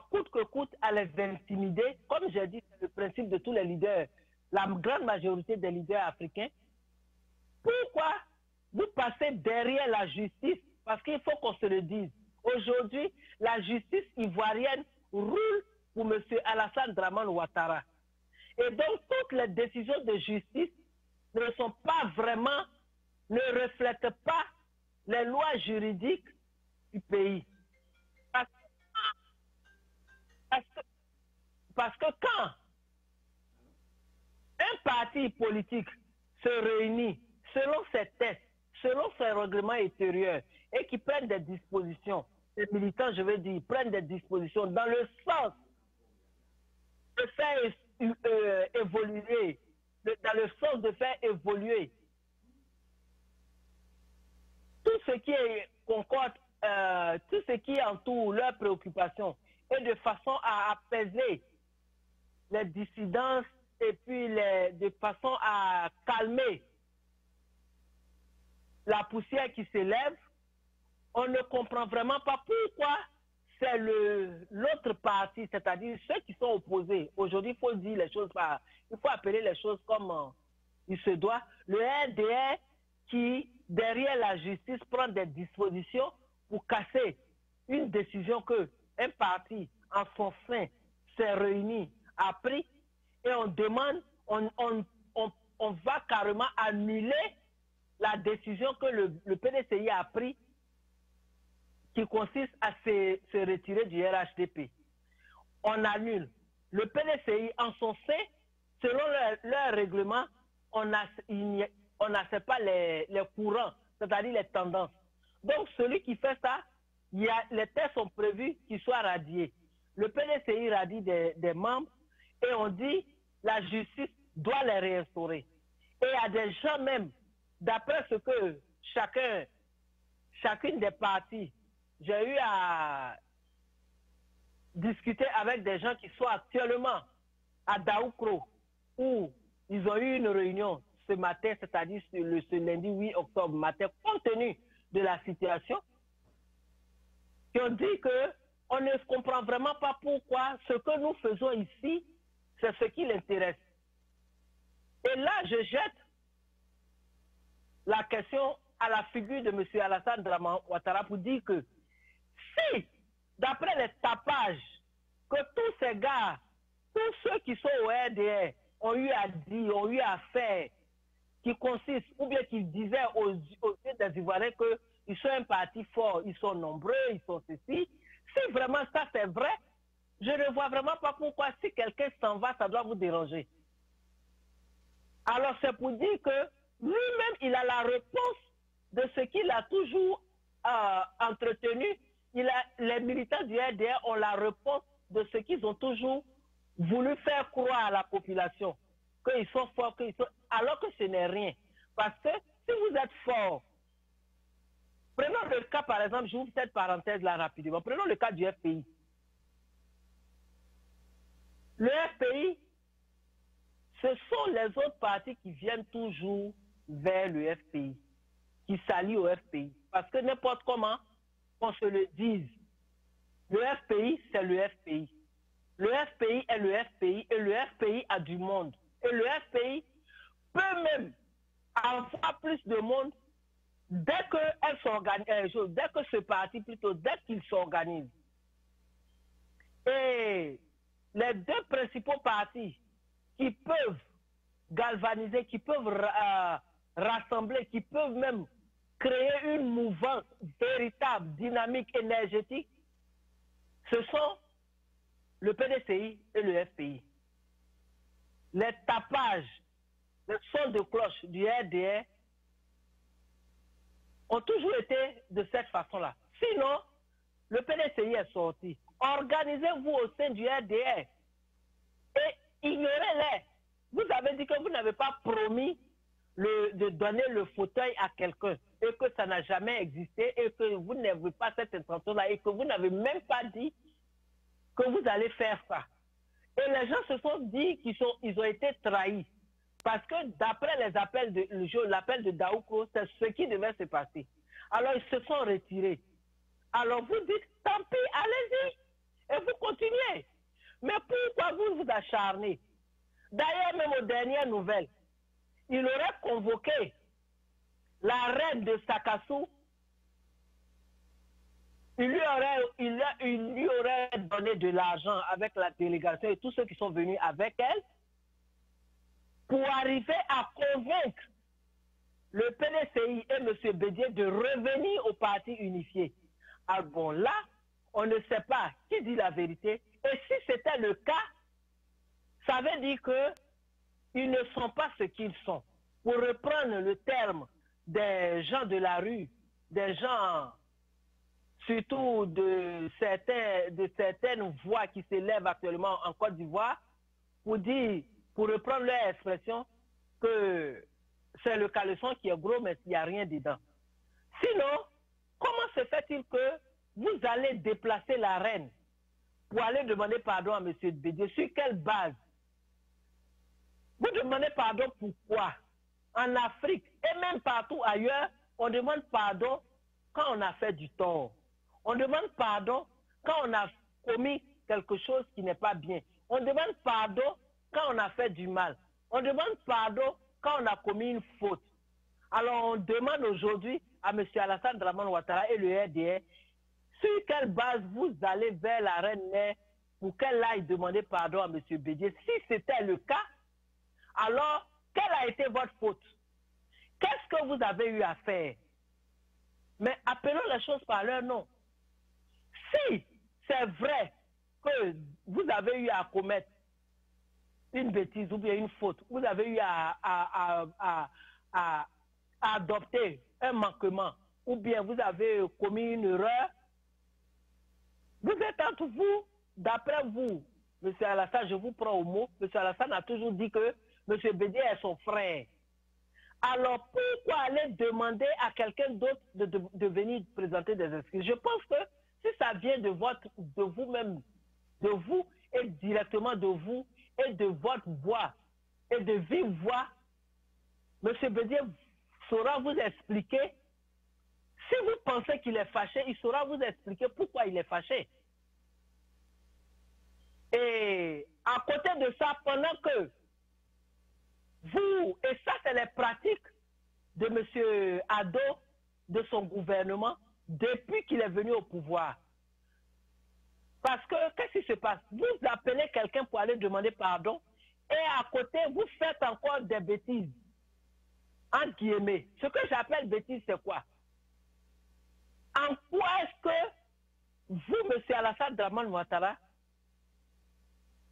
coûte que coûte à les intimider? Comme j'ai dit, c'est le principe de tous les leaders, la grande majorité des leaders africains. Pourquoi vous passez derrière la justice? Parce qu'il faut qu'on se le dise. Aujourd'hui, la justice ivoirienne roule pour M. Alassane Dramane Ouattara. Et donc, toutes les décisions de justice ne sont pas vraiment, ne reflètent pas les lois juridiques du pays. Parce que quand un parti politique se réunit selon ses tests, selon ses règlements intérieurs et qui prennent des dispositions, les militants, je veux dire, prennent des dispositions dans le sens de faire évoluer, dans le sens de faire évoluer tout ce qui est concorde, tout ce qui entoure leurs préoccupations et de façon à apaiser les dissidences et puis de façon à calmer la poussière qui s'élève, on ne comprend vraiment pas pourquoi c'est l'autre parti, c'est-à-dire ceux qui sont opposés. Aujourd'hui, il faut dire les choses, il faut appeler les choses comme il se doit. Le RDR qui, derrière la justice, prend des dispositions pour casser une décision que un parti en son sein s'est réuni, a pris, et on demande, on va carrément annuler la décision que le PDCI a prise qui consiste à se retirer du RHDP. On annule. Le PDCI, en son sein, selon leur règlement, on n'accepte pas les courants, c'est-à-dire les tendances. Donc, celui qui fait ça, les tests sont prévus qu'il soit radié. Le PDCI radie des membres et on dit la justice doit les réinstaurer. Et il y a des gens même, d'après ce que chacune des parties, j'ai eu à discuter avec des gens qui sont actuellement à Daoukro, où ils ont eu une réunion ce matin, c'est-à-dire ce lundi 8 octobre matin, compte tenu de la situation, qui ont dit qu'on ne comprend vraiment pas pourquoi ce que nous faisons ici, c'est ce qui l'intéresse. Et là, je jette la question à la figure de M. Alassane Dramane Ouattara pour dire que si, d'après les tapages que tous ces gars, tous ceux qui sont au RDR ont eu à dire, ont eu à faire, qui consistent, ou bien qui disaient aux yeux des Ivoiriens qu'ils sont un parti fort, ils sont nombreux, ils sont ceci, si vraiment ça c'est vrai, je ne vois vraiment pas pourquoi si quelqu'un s'en va, ça doit vous déranger. Alors c'est pour dire que lui-même, il a la réponse de ce qu'il a toujours entretenu. Les militants du RDR ont la réponse de ce qu'ils ont toujours voulu faire croire à la population, qu'ils sont forts, alors que ce n'est rien. Parce que si vous êtes fort, prenons le cas par exemple, j'ouvre cette parenthèse là rapidement, prenons le cas du FPI. Le FPI, ce sont les autres partis qui viennent toujours vers le FPI, qui s'allient au FPI. Parce que n'importe comment qu'on se le dise, le FPI, c'est le FPI. Le FPI est le FPI et le FPI a du monde. Et le FPI peut même avoir plus de monde dès que ce parti, plutôt dès qu'il s'organise. Et les deux principaux partis qui peuvent galvaniser, qui peuvent rassembler, qui peuvent même créer une mouvance véritable, dynamique, énergétique, ce sont le PDCI et le FPI. Les tapages, les sons de cloche du RDR ont toujours été de cette façon-là. Sinon, le PDCI est sorti. Organisez-vous au sein du RDR et ignorez-les. Vous avez dit que vous n'avez pas promis de donner le fauteuil à quelqu'un et que ça n'a jamais existé et que vous n'avez pas cette intention-là et que vous n'avez même pas dit que vous allez faire ça. Et les gens se sont dit qu'ils ont été trahis. Parce que d'après l'appel de Daoukro, c'est ce qui devait se passer. Alors ils se sont retirés. Alors vous dites, tant pis, allez-y. Et vous continuez. Mais pourquoi vous vous acharnez? D'ailleurs, même aux dernières nouvelles, il aurait convoqué la reine de Sakassou. Il lui aurait donné de l'argent avec la délégation et tous ceux qui sont venus avec elle pour arriver à convaincre le PDCI et M. Bédié de revenir au parti unifié. Alors bon, là, on ne sait pas qui dit la vérité. Et si c'était le cas, ça veut dire qu'ils ne sont pas ce qu'ils sont. Pour reprendre le terme des gens de la rue, des gens, surtout de certaines voix qui s'élèvent actuellement en Côte d'Ivoire, pour reprendre leur expression, que c'est le caleçon qui est gros, mais il n'y a rien dedans. Sinon, comment se fait-il que vous allez déplacer la reine pour aller demander pardon à M. Bédié? Sur quelle base? Vous demandez pardon pourquoi? En Afrique et même partout ailleurs, on demande pardon quand on a fait du tort. On demande pardon quand on a commis quelque chose qui n'est pas bien. On demande pardon quand on a fait du mal. On demande pardon quand on a commis une faute. Alors on demande aujourd'hui à M. Alassane Dramane Ouattara et le RDR sur quelle base vous allez vers la reine mère pour qu'elle aille demander pardon à M. Bédié. Si c'était le cas, alors quelle a été votre faute? Qu'est-ce que vous avez eu à faire? Mais appelons les choses par leur nom. Si c'est vrai que vous avez eu à commettre une bêtise ou bien une faute, vous avez eu à adopter un manquement, ou bien vous avez commis une erreur, vous êtes entre vous, d'après vous, M. Alassane, je vous prends au mot, M. Alassane a toujours dit que M. Bédié est son frère. Alors pourquoi aller demander à quelqu'un d'autre de venir présenter des excuses? Je pense que si ça vient de vous-même, de vous et directement de vous et de votre voix et de vive voix, M. Bédié saura vous expliquer. Si vous pensez qu'il est fâché, il saura vous expliquer pourquoi il est fâché. Et à côté de ça, pendant que vous, et ça c'est les pratiques de M. Ado, de son gouvernement, depuis qu'il est venu au pouvoir. Parce que, qu'est-ce qui se passe? Vous appelez quelqu'un pour aller demander pardon, et à côté, vous faites encore des bêtises. Entre guillemets. Ce que j'appelle bêtises, c'est quoi? En quoi est-ce que vous, M. Alassane Dramane Ouattara,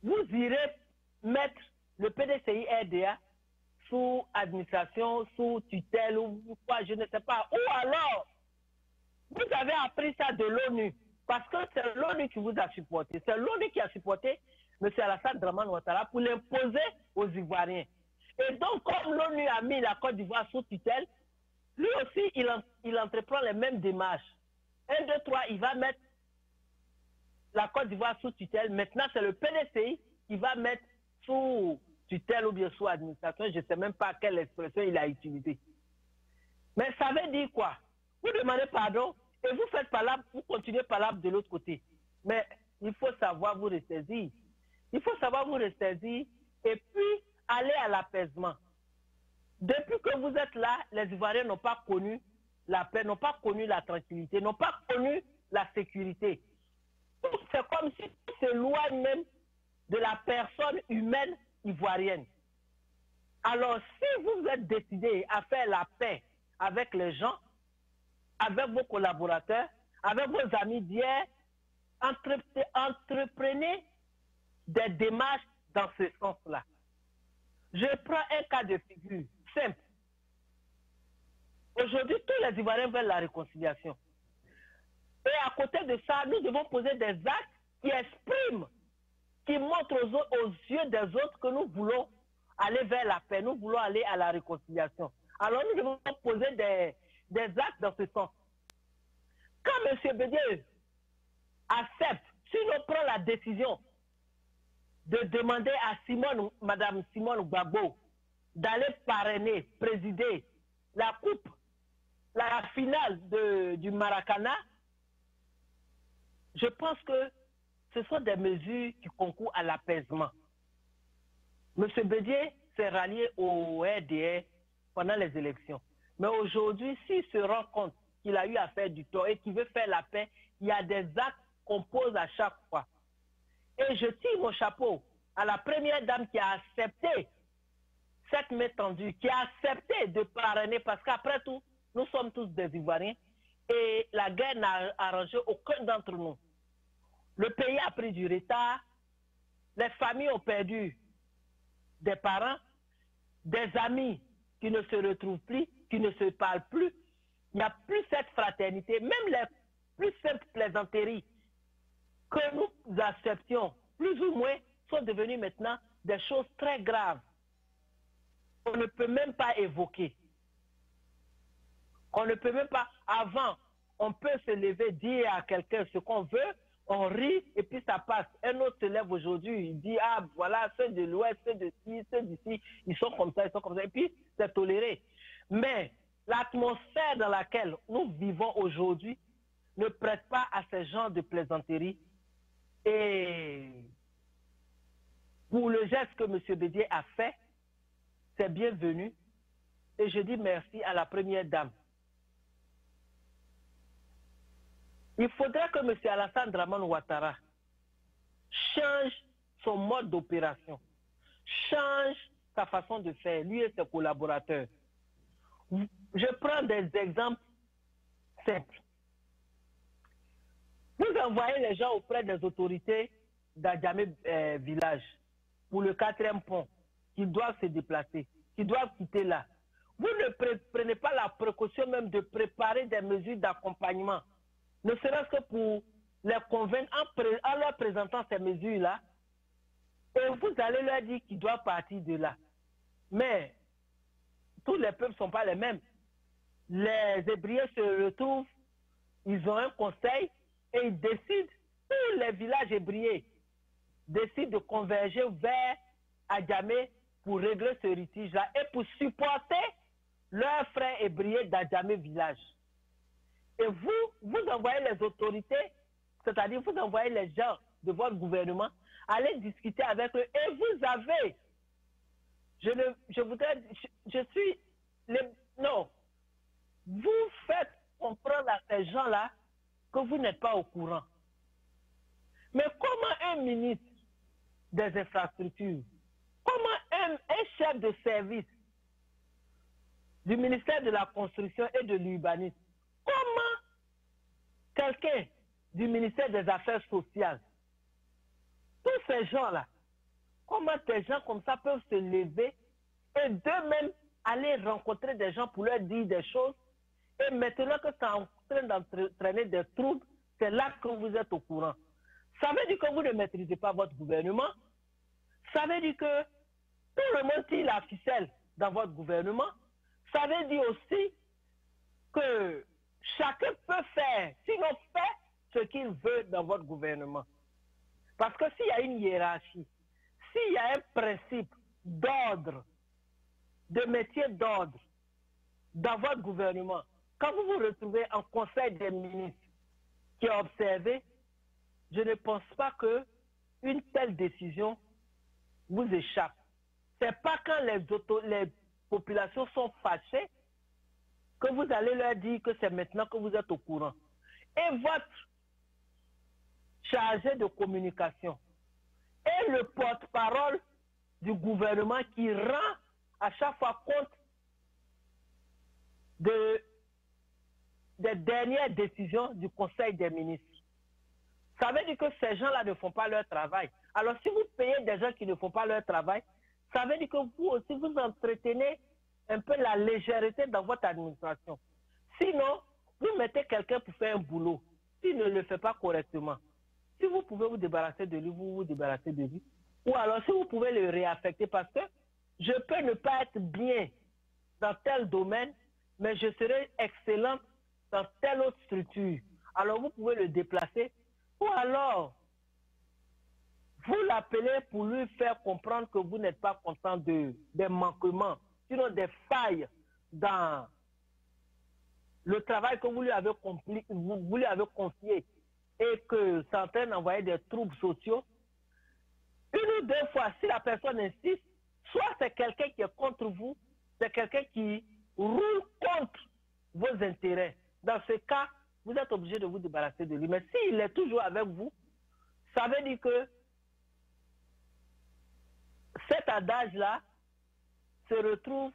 vous irez mettre le PDCI RDA sous administration, sous tutelle ou quoi, je ne sais pas. Ou alors, vous avez appris ça de l'ONU, parce que c'est l'ONU qui vous a supporté. C'est l'ONU qui a supporté M. Alassane Dramane Ouattara pour l'imposer aux Ivoiriens. Et donc, comme l'ONU a mis la Côte d'Ivoire sous tutelle, lui aussi, il entreprend les mêmes démarches. 1, 2, 3, il va mettre la Côte d'Ivoire sous tutelle. Maintenant, c'est le PDCI qui va mettre sous tutelle ou bien sous administration. Je ne sais même pas quelle expression il a utilisée. Mais ça veut dire quoi? Vous demandez pardon et vous faites palabre, vous continuez palabre de l'autre côté. Mais il faut savoir vous ressaisir. Il faut savoir vous ressaisir et puis aller à l'apaisement. Depuis que vous êtes là, les Ivoiriens n'ont pas connu la paix, n'ont pas connu la tranquillité, n'ont pas connu la sécurité. C'est comme si on s'éloigne même de la personne humaine ivoirienne. Alors, si vous êtes décidé à faire la paix avec les gens, avec vos collaborateurs, avec vos amis d'hier, entreprenez des démarches dans ce sens-là. Je prends un cas de figure simple. Aujourd'hui, tous les Ivoiriens veulent la réconciliation. Et à côté de ça, nous devons poser des actes qui expriment, qui montrent aux yeux des autres que nous voulons aller vers la paix, nous voulons aller à la réconciliation. Alors nous devons poser des actes dans ce sens. Quand M. Bédié accepte, si on prend la décision de demander à Mme Simone Gbagbo d'aller parrainer, présider la coupe, la finale du Maracana, je pense que ce sont des mesures qui concourent à l'apaisement. M. Bédié s'est rallié au RDR pendant les élections. Mais aujourd'hui, s'il se rend compte qu'il a eu à faire du tort et qu'il veut faire la paix, il y a des actes qu'on pose à chaque fois. Et je tire mon chapeau à la première dame qui a accepté cette main tendue, qui a accepté de parrainer, parce qu'après tout, nous sommes tous des Ivoiriens et la guerre n'a arrangé aucun d'entre nous. Le pays a pris du retard, les familles ont perdu des parents, des amis qui ne se retrouvent plus, qui ne se parlent plus. Il n'y a plus cette fraternité, même les plus simples plaisanteries que nous acceptions, plus ou moins, sont devenues maintenant des choses très graves. On ne peut même pas évoquer. On ne peut même pas, avant, on peut se lever, dire à quelqu'un ce qu'on veut, on rit et puis ça passe. Un autre se lève aujourd'hui, il dit, ah voilà, ceux de l'Ouest, ceux d'ici, ils sont comme ça, et puis c'est toléré. Mais l'atmosphère dans laquelle nous vivons aujourd'hui ne prête pas à ce genre de plaisanterie. Et pour le geste que M. Bédié a fait, c'est bienvenu. Et je dis merci à la première dame. Il faudrait que M. Alassane Dramane Ouattara change son mode d'opération, change sa façon de faire, lui et ses collaborateurs. Je prends des exemples simples. Vous envoyez les gens auprès des autorités d'Adjamé village pour le 4e pont, qu'ils doivent se déplacer, qu'ils doivent quitter là. Vous ne prenez pas la précaution même de préparer des mesures d'accompagnement, ne serait-ce que pour les convaincre en leur présentant ces mesures-là, et vous allez leur dire qu'ils doivent partir de là. Mais tous les peuples ne sont pas les mêmes. Les Hébrieux se retrouvent, ils ont un conseil et ils décident, tous les villages hébrieux décident de converger vers Adjamé pour régler ce litige-là et pour supporter leurs frères hébrieux d'Adjamé village. Et vous envoyez les autorités, c'est-à-dire vous envoyez les gens de votre gouvernement, aller discuter avec eux et vous avez, non, vous faites comprendre à ces gens-là que vous n'êtes pas au courant. Mais comment un ministre des infrastructures, comment un chef de service du ministère de la Construction et de l'Urbanisme, comment quelqu'un du ministère des Affaires sociales, tous ces gens-là, comment des gens comme ça peuvent se lever et d'eux-mêmes aller rencontrer des gens pour leur dire des choses, et maintenant que c'est en train d'entraîner des troubles, c'est là que vous êtes au courant. Ça veut dire que vous ne maîtrisez pas votre gouvernement. Ça veut dire que tout le monde tire la ficelle dans votre gouvernement. Ça veut dire aussi que chacun peut faire, sinon fait ce qu'il veut dans votre gouvernement. Parce que s'il y a une hiérarchie, s'il y a un principe d'ordre, de métier d'ordre dans votre gouvernement, quand vous vous retrouvez en conseil des ministres qui a observé, je ne pense pas qu'une telle décision vous échappe. Ce n'est pas quand les populations sont fâchées que vous allez leur dire que c'est maintenant que vous êtes au courant. Et votre chargé de communication est le porte-parole du gouvernement qui rend à chaque fois compte des dernières décisions du Conseil des ministres. Ça veut dire que ces gens-là ne font pas leur travail. Alors si vous payez des gens qui ne font pas leur travail, ça veut dire que vous aussi vous entretenez un peu la légèreté dans votre administration. Sinon, vous mettez quelqu'un pour faire un boulot. S'il ne le fait pas correctement, si vous pouvez vous débarrasser de lui, vous vous débarrassez de lui. Ou alors si vous pouvez le réaffecter, parce que je peux ne pas être bien dans tel domaine, mais je serai excellente dans telle autre structure. Alors vous pouvez le déplacer. Ou alors, vous l'appelez pour lui faire comprendre que vous n'êtes pas content des manquements, sinon des failles dans le travail que vous lui avez confié et que c'est en train d'envoyer des troubles sociaux. Une ou deux fois, si la personne insiste, soit c'est quelqu'un qui est contre vous, c'est quelqu'un qui roule contre vos intérêts. Dans ce cas, vous êtes obligé de vous débarrasser de lui. Mais s'il est toujours avec vous, ça veut dire que cet adage-là se retrouve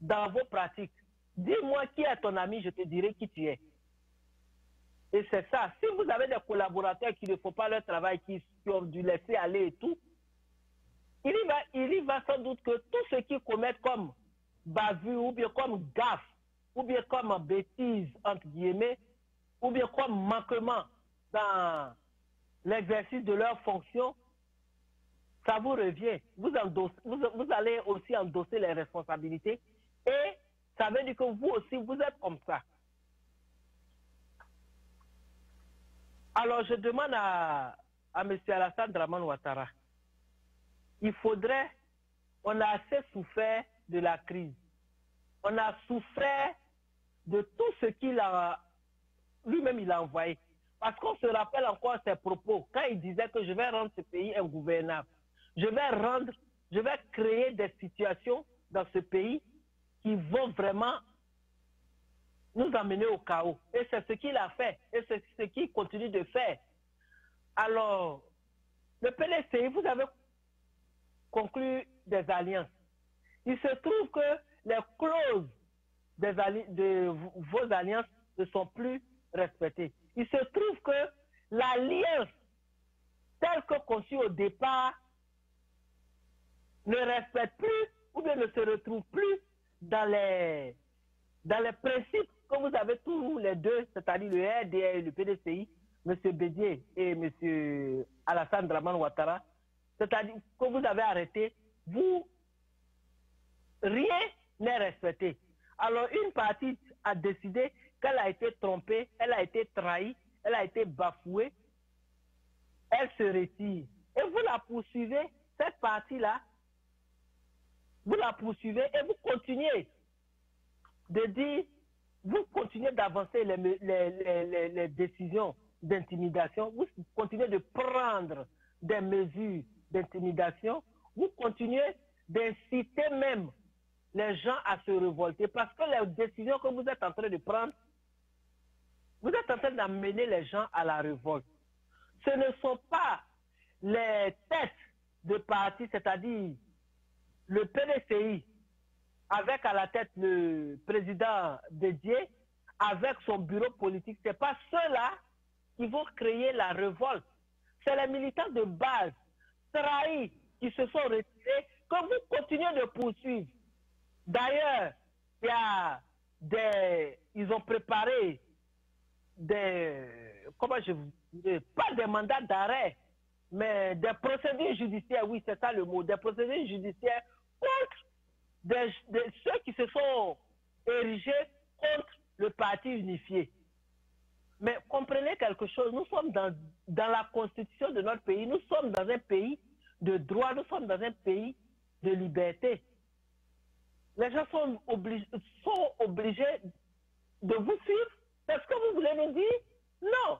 dans vos pratiques. Dis-moi qui est ton ami, je te dirai qui tu es. Et c'est ça. Si vous avez des collaborateurs qui ne font pas leur travail, qui ont dû laisser aller et tout, il y va sans doute que tout ce qu'ils commettent comme bavure, ou bien comme gaffe, ou bien comme bêtise, entre guillemets, ou bien comme manquement dans l'exercice de leur fonction, ça vous revient. Vous allez aussi endosser les responsabilités et ça veut dire que vous aussi, vous êtes comme ça. Alors, je demande à M. Alassane Dramane Ouattara, il faudrait, on a assez souffert de la crise, on a souffert de tout ce qu'il a, lui-même il a envoyé. Parce qu'on se rappelle encore ses propos, quand il disait que je vais rendre ce pays ingouvernable, je vais créer des situations dans ce pays qui vont vraiment nous amener au chaos. Et c'est ce qu'il a fait. Et c'est ce qu'il continue de faire. Alors, le PLCI, vous avez conclu des alliances. Il se trouve que les clauses de vos alliances ne sont plus respectées. Il se trouve que l'alliance telle que conçue au départ ne respecte plus ou bien ne se retrouve plus dans les principes que vous avez tous les deux, c'est-à-dire le RDA et le PDCI, M. Bédier et M. Alassane Dramane Ouattara, c'est-à-dire que vous avez arrêté, rien n'est respecté. Alors une partie a décidé qu'elle a été trompée, elle a été trahie, elle a été bafouée, elle se retire. Et vous la poursuivez, cette partie-là, vous la poursuivez et vous continuez de dire, vous continuez d'avancer les décisions d'intimidation, vous continuez de prendre des mesures d'intimidation, vous continuez d'inciter même les gens à se révolter parce que les décisions que vous êtes en train de prendre, vous êtes en train d'amener les gens à la révolte. Ce ne sont pas les têtes de parti, c'est-à-dire le PDCI, avec à la tête le président Bédier, avec son bureau politique, ce n'est pas ceux-là qui vont créer la révolte. C'est les militants de base, trahis, qui se sont retirés, que vous continuez de poursuivre. D'ailleurs, ils ont préparé pas des mandats d'arrêt, mais des procédures judiciaires, oui, c'est ça le mot, des procédures judiciaires contre ceux qui se sont érigés contre le parti unifié. Mais comprenez quelque chose, nous sommes dans la constitution de notre pays, nous sommes dans un pays de droit, nous sommes dans un pays de liberté. Les gens sont obligés de vous suivre. C'est ce que vous voulez nous dire? Non.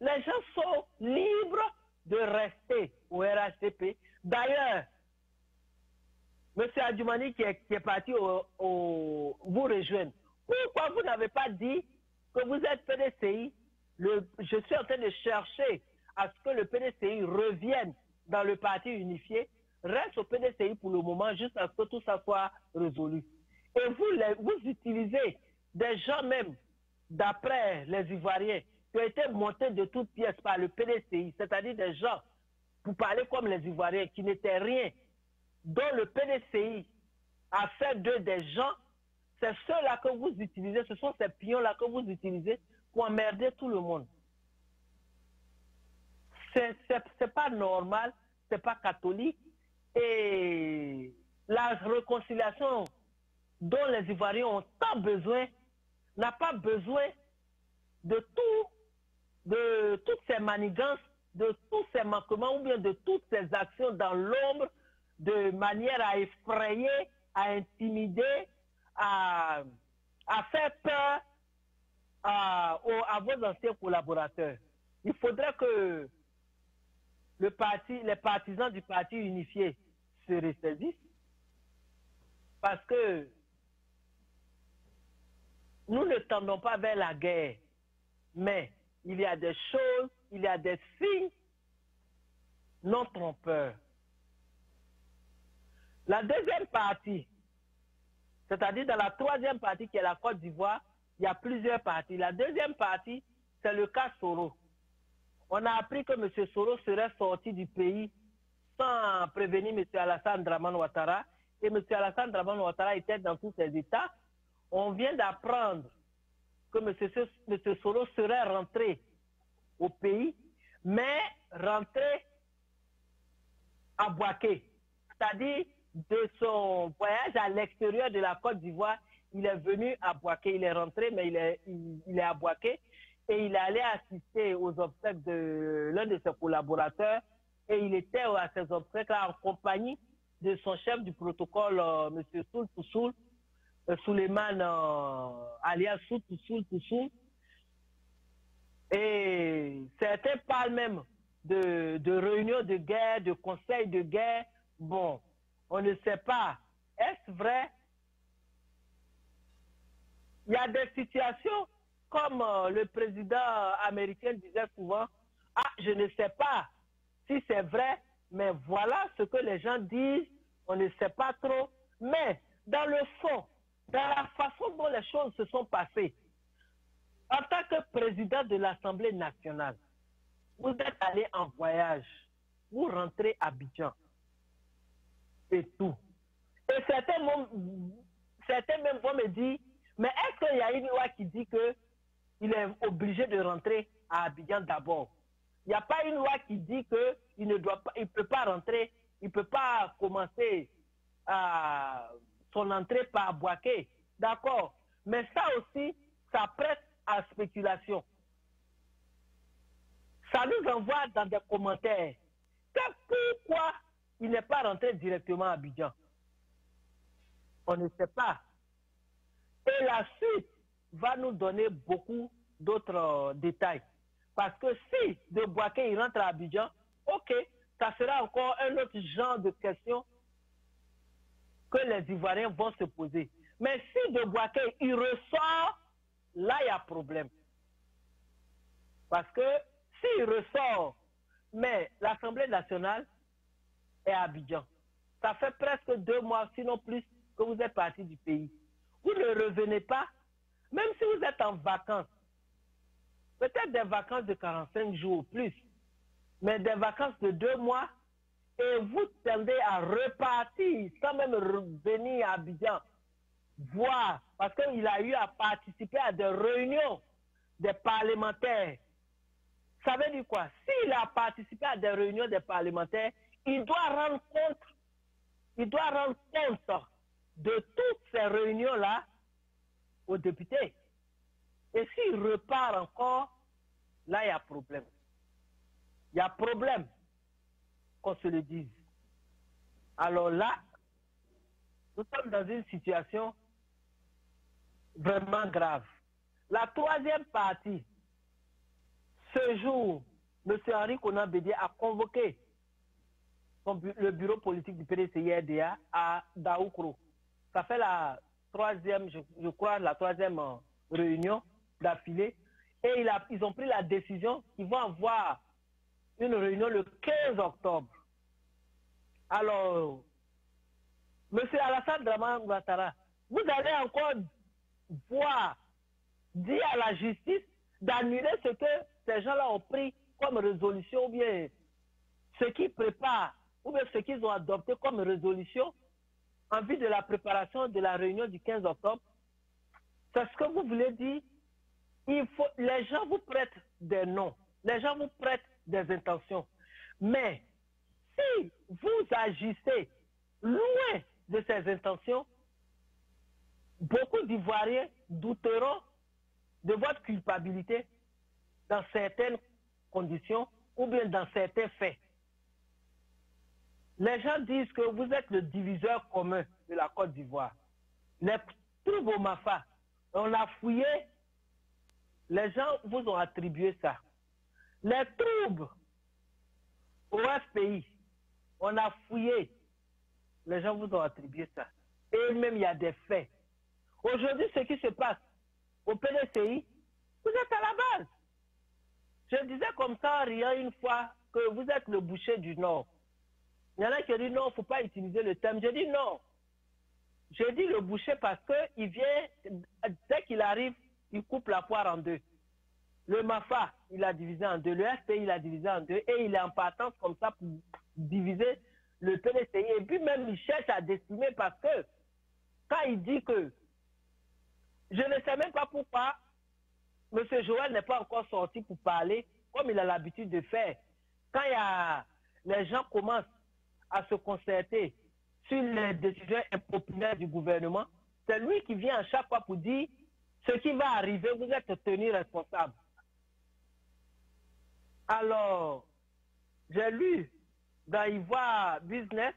Les gens sont libres de rester au RHDP. D'ailleurs, M. Adjoumani qui est parti vous rejoindre. Pourquoi vous n'avez pas dit que vous êtes PDCI? Je suis en train de chercher à ce que le PDCI revienne dans le parti unifié. Reste au PDCI pour le moment, jusqu'à ce que tout ça soit résolu. Et vous utilisez des gens même, d'après les Ivoiriens, qui ont été montés de toutes pièces par le PDCI, c'est-à-dire des gens, pour parler comme les Ivoiriens, qui n'étaient rien, dont le PDCI a fait d'eux des gens. C'est ceux-là que vous utilisez, ce sont ces pions-là que vous utilisez pour emmerder tout le monde. C'est pas normal, c'est pas catholique. Et la réconciliation dont les Ivoiriens ont tant besoin n'a pas besoin de toutes ces manigances, de tous ces manquements ou bien de toutes ces actions dans l'ombre de manière à effrayer, à intimider, à faire peur à vos anciens collaborateurs. Il faudrait que les partisans du parti unifié se ressaisissent parce que nous ne tendons pas vers la guerre, mais il y a des choses, il y a des signes non trompeurs. La deuxième partie, c'est-à-dire dans la troisième partie qui est la Côte d'Ivoire, il y a plusieurs parties. La deuxième partie, c'est le cas Soro. On a appris que M. Soro serait sorti du pays sans prévenir M. Alassane Dramane Ouattara. Et M. Alassane Dramane Ouattara était dans tous ses états. On vient d'apprendre que M. Soro serait rentré au pays, mais rentré à Bouaké. C'est-à-dire, de son voyage à l'extérieur de la Côte d'Ivoire, il est venu à Bouaké. Il est rentré, mais il est à Bouaké. Et il est allé assister aux obsèques de l'un de ses collaborateurs. Et il était à ces obsèques-là en compagnie de son chef du protocole, M. Soul Toussoul, Souleymane alias Soul Toussoul. Et certains parlent même de réunions de guerre, de conseils de guerre. Bon, on ne sait pas. Est-ce vrai? Il y a des situations comme le président américain disait souvent, « Ah, je ne sais pas si c'est vrai, mais voilà ce que les gens disent, on ne sait pas trop. » Mais dans le fond, dans la façon dont les choses se sont passées, en tant que président de l'Assemblée nationale, vous êtes allé en voyage, vous rentrez à Abidjan, et tout. Et certains même vont me dire, mais est-ce qu'il y a une loi qui dit qu'il est obligé de rentrer à Abidjan d'abord? Il n'y a pas une loi qui dit qu'il ne peut pas rentrer, il ne peut pas commencer son entrée par Bouaké. D'accord. Mais ça aussi, ça prête à spéculation. Ça nous envoie dans des commentaires pourquoi il n'est pas rentré directement à Abidjan. On ne sait pas. Et la suite va nous donner beaucoup d'autres détails. Parce que si de Bouaké il rentre à Abidjan, ok, ça sera encore un autre genre de question que les Ivoiriens vont se poser. Mais si de Bouaké il ressort, là il y a problème. Parce que s'il ressort, mais l'Assemblée nationale est à Abidjan, ça fait presque 2 mois, sinon plus, que vous êtes parti du pays. Vous ne revenez pas, même si vous êtes en vacances, peut-être des vacances de 45 jours ou plus, mais des vacances de 2 mois, et vous tendez à repartir sans même revenir à Abidjan, voir, parce qu'il a eu à participer à des réunions des parlementaires. Ça veut dire quoi? S'il a participé à des réunions des parlementaires, il doit rendre compte de toutes ces réunions-là aux députés. Et s'il repart encore, là, il y a problème. Il y a problème, qu'on se le dise. Alors là, nous sommes dans une situation vraiment grave. La troisième partie, ce jour, M. Henri Konan Bédié a convoqué le bureau politique du PDCI-RDA à Daoukro. Ça fait la troisième, je crois, la troisième réunion d'affilée. Et ils ont pris la décision qu'ils vont avoir une réunion le 15 octobre. Alors, M. Alassane Dramane Ouattara, vous allez encore dire à la justice d'annuler ce que ces gens-là ont pris comme résolution, ou bien ce qu'ils préparent, ou bien ce qu'ils ont adopté comme résolution en vue de la préparation de la réunion du 15 octobre. C'est ce que vous voulez dire. Les gens vous prêtent des noms, les gens vous prêtent des intentions. Mais si vous agissez loin de ces intentions, beaucoup d'Ivoiriens douteront de votre culpabilité dans certaines conditions ou bien dans certains faits. Les gens disent que vous êtes le diviseur commun de la Côte d'Ivoire. Les troubles au Mafa, on a fouillé, les gens vous ont attribué ça. Les troubles au FPI, on a fouillé, les gens vous ont attribué ça. Et même il y a des faits. Aujourd'hui, ce qui se passe au PDCI, vous êtes à la base. Je disais comme ça en riant une fois que vous êtes le boucher du Nord. Il y en a qui disent non, il ne faut pas utiliser le terme. Je dis non. Je dis le boucher parce qu'il vient, dès qu'il arrive, il coupe la poire en deux. Le MAFA, il a divisé en deux. Le FPI, il a divisé en deux. Et il est en partance comme ça pour diviser le PDCI. Et puis même, il cherche à décimer parce que quand il dit que je ne sais même pas pourquoi M. Joël n'est pas encore sorti pour parler, comme il a l'habitude de faire. Quand les gens commencent à se concerter sur les décisions impopulaires du gouvernement, c'est lui qui vient à chaque fois pour dire ce qui va arriver, vous êtes tenu responsable. Alors, j'ai lu dans Ivoire Business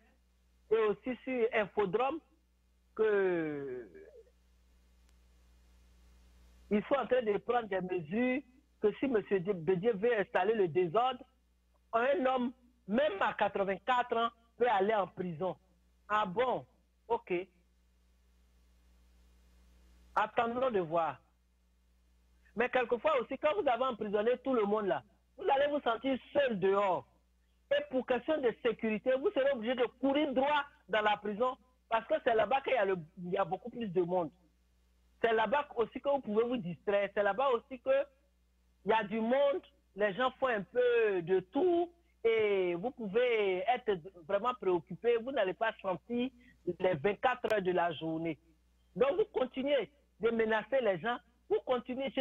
et aussi sur Infodrome que ils sont en train de prendre des mesures que si M. Bédié veut installer le désordre, un homme, même à 84 ans, peut aller en prison. Ah bon? Ok. Attendons de voir. Mais quelquefois aussi, quand vous avez emprisonné tout le monde là, vous allez vous sentir seul dehors. Et pour question de sécurité, vous serez obligé de courir droit dans la prison parce que c'est là-bas qu'il y a beaucoup plus de monde. C'est là-bas aussi que vous pouvez vous distraire. C'est là-bas aussi qu'il y a du monde les gens font un peu de tout et vous pouvez être vraiment préoccupé. Vous n'allez pas sentir les 24 heures de la journée. Donc, vous continuez de menacer les gens. Vous continuez.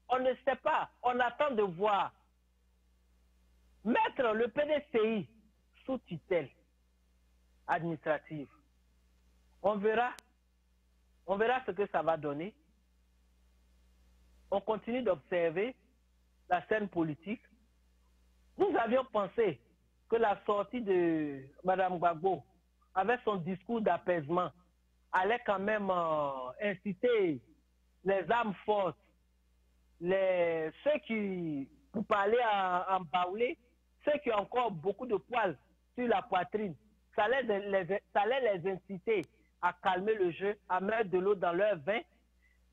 On ne sait pas. On attend de voir. Mettre le PDCI sous tutelle administrative. On verra. On verra ce que ça va donner. On continue d'observer la scène politique. Nous avions pensé que la sortie de Mme Gbagbo, avec son discours d'apaisement, allait quand même inciter les âmes fortes, ceux qui, pour parler en baoulé, ceux qui ont encore beaucoup de poils sur la poitrine, ça allait les inciter à calmer le jeu, à mettre de l'eau dans leur vin.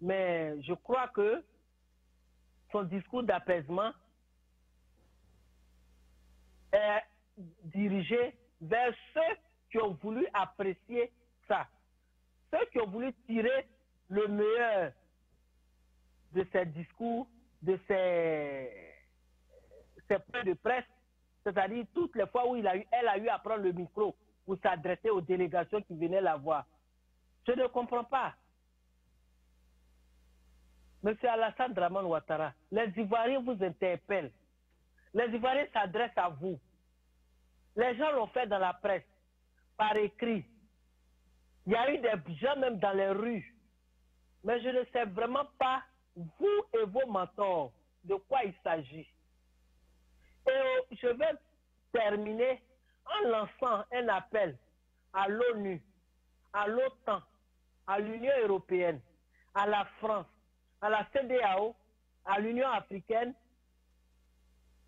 Mais je crois que son discours d'apaisement est dirigé vers ceux qui ont voulu apprécier ça. Ceux qui ont voulu tirer le meilleur de ces discours, de ces points de presse, c'est-à-dire toutes les fois où elle a eu à prendre le micro pour s'adresser aux délégations qui venaient la voir. Je ne comprends pas. Monsieur Alassane Dramane Ouattara, les Ivoiriens vous interpellent. Les Ivoiriens s'adressent à vous. Les gens l'ont fait dans la presse, par écrit. Il y a eu des gens même dans les rues. Mais je ne sais vraiment pas, vous et vos mentors, de quoi il s'agit. Et je vais terminer en lançant un appel à l'ONU, à l'OTAN, à l'Union européenne, à la France, à la CEDEAO, à l'Union africaine,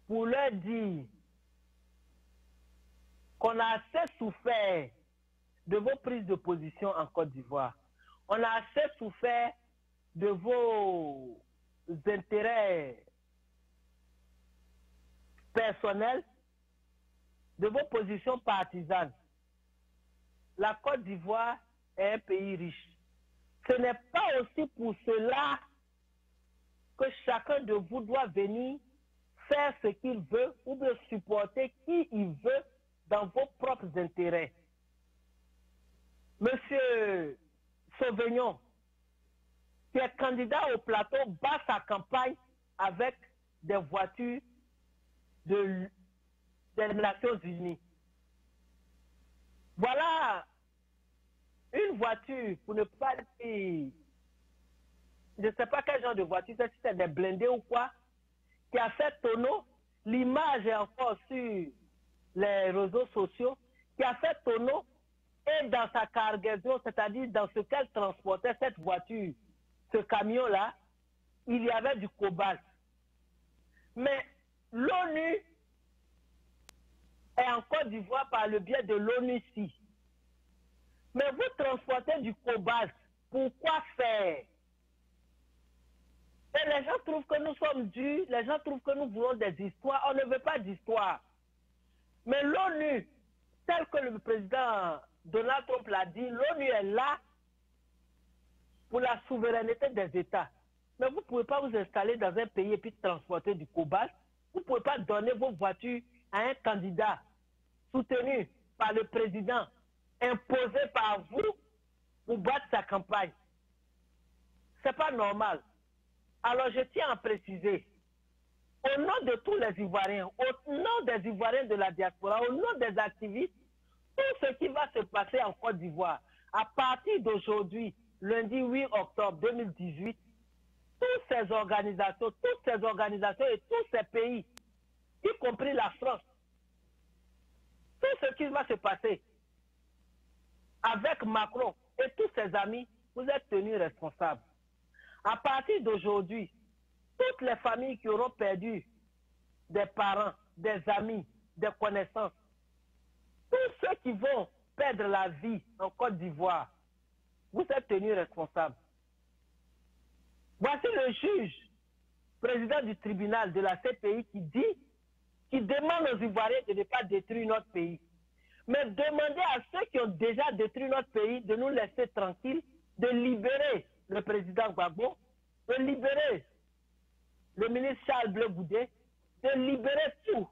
pour leur dire qu'on a assez souffert de vos prises de position en Côte d'Ivoire. On a assez souffert de vos intérêts personnels, de vos positions partisanes. La Côte d'Ivoire est un pays riche. Ce n'est pas aussi pour cela que chacun de vous doit venir faire ce qu'il veut ou de supporter qui il veut dans vos propres intérêts. Monsieur Sauvignon, qui est candidat au plateau, bat sa campagne avec des voitures des Nations Unies. Voilà une voiture, pour ne pas dire, je ne sais pas quel genre de voiture, si c'est des blindés ou quoi, qui a fait tonneau. L'image est encore sur les réseaux sociaux, qui a fait tonneau, et dans sa cargaison, c'est-à-dire dans ce qu'elle transportait, cette voiture, ce camion-là, il y avait du cobalt. Mais l'ONU est en Côte d'Ivoire par le biais de l'ONU-CI. Mais vous transportez du cobalt, pourquoi faire? Et les gens trouvent que nous sommes durs, les gens trouvent que nous voulons des histoires. On ne veut pas d'histoire. Mais l'ONU, tel que le président Donald Trump l'a dit, l'ONU est là pour la souveraineté des États. Mais vous ne pouvez pas vous installer dans un pays et puis transporter du cobalt. Vous ne pouvez pas donner vos voitures à un candidat soutenu par le président, imposé par vous pour battre sa campagne. Ce n'est pas normal. Alors je tiens à préciser, au nom de tous les Ivoiriens, au nom des Ivoiriens de la diaspora, au nom des activistes, tout ce qui va se passer en Côte d'Ivoire, à partir d'aujourd'hui, lundi 8 octobre 2018, toutes ces organisations et tous ces pays, y compris la France, tout ce qui va se passer avec Macron et tous ses amis, vous êtes tenus responsables. À partir d'aujourd'hui, toutes les familles qui auront perdu des parents, des amis, des connaissances, tous ceux qui vont perdre la vie en Côte d'Ivoire, vous êtes tenus responsables. Voici le juge, président du tribunal de la CPI, qui demande aux Ivoiriens de ne pas détruire notre pays. Mais demandez à ceux qui ont déjà détruit notre pays de nous laisser tranquilles, de libérer le président Gbagbo, de libérer le ministre Charles Blé Goudé, de libérer tous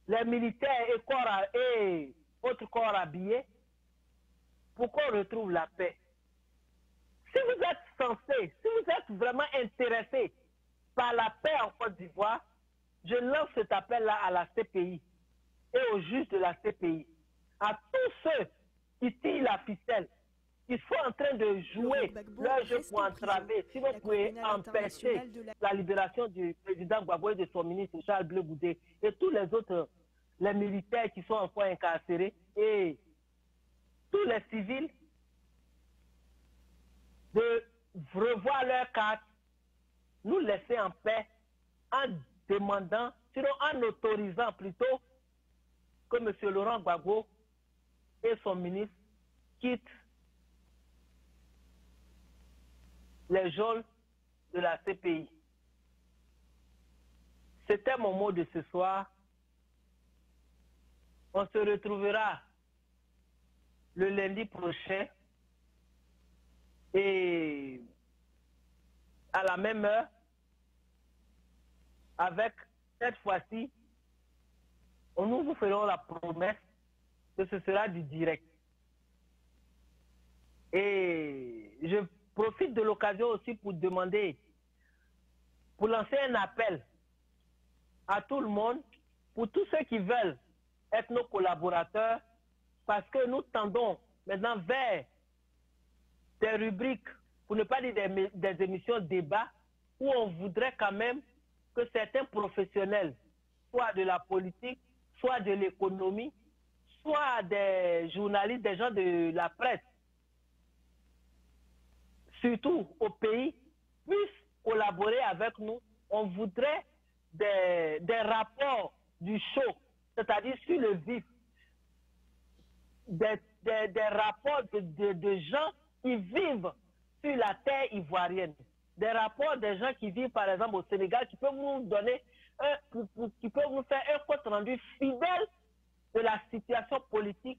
les militaires et autres corps habillés pour qu'on retrouve la paix. Si vous êtes censé, si vous êtes vraiment intéressé par la paix en Côte d'Ivoire, je lance cet appel-là à la CPI et aux juges de la CPI, à tous ceux qui tirent la ficelle, qui sont en train de jouer leur jeu pour entraver, si vous pouvez empêcher la libération du président Gbagbo et de son ministre Charles Blé Goudé et tous les autres, les militaires qui sont encore incarcérés et tous les civils, de revoir leur carte, nous laisser en paix en demandant, sinon en autorisant plutôt que M. Laurent Gbagbo et son ministre quittent les geôles de la CPI. C'était mon mot de ce soir. On se retrouvera le lundi prochain et à la même heure avec cette fois-ci, nous vous ferons la promesse que ce sera du direct. Et je profite de l'occasion aussi pour demander, pour lancer un appel à tout le monde, pour tous ceux qui veulent être nos collaborateurs, parce que nous tendons maintenant vers des rubriques, pour ne pas dire des émissions de débat, où on voudrait quand même que certains professionnels, soit de la politique, soit de l'économie, soit des journalistes, des gens de la presse, surtout au pays, puissent collaborer avec nous. On voudrait des rapports du show, c'est-à-dire sur le vif, des rapports de gens qui vivent sur la terre ivoirienne, des rapports des gens qui vivent par exemple au Sénégal, qui peuvent nous donner, qui peuvent nous faire un compte rendu fidèle de la situation politique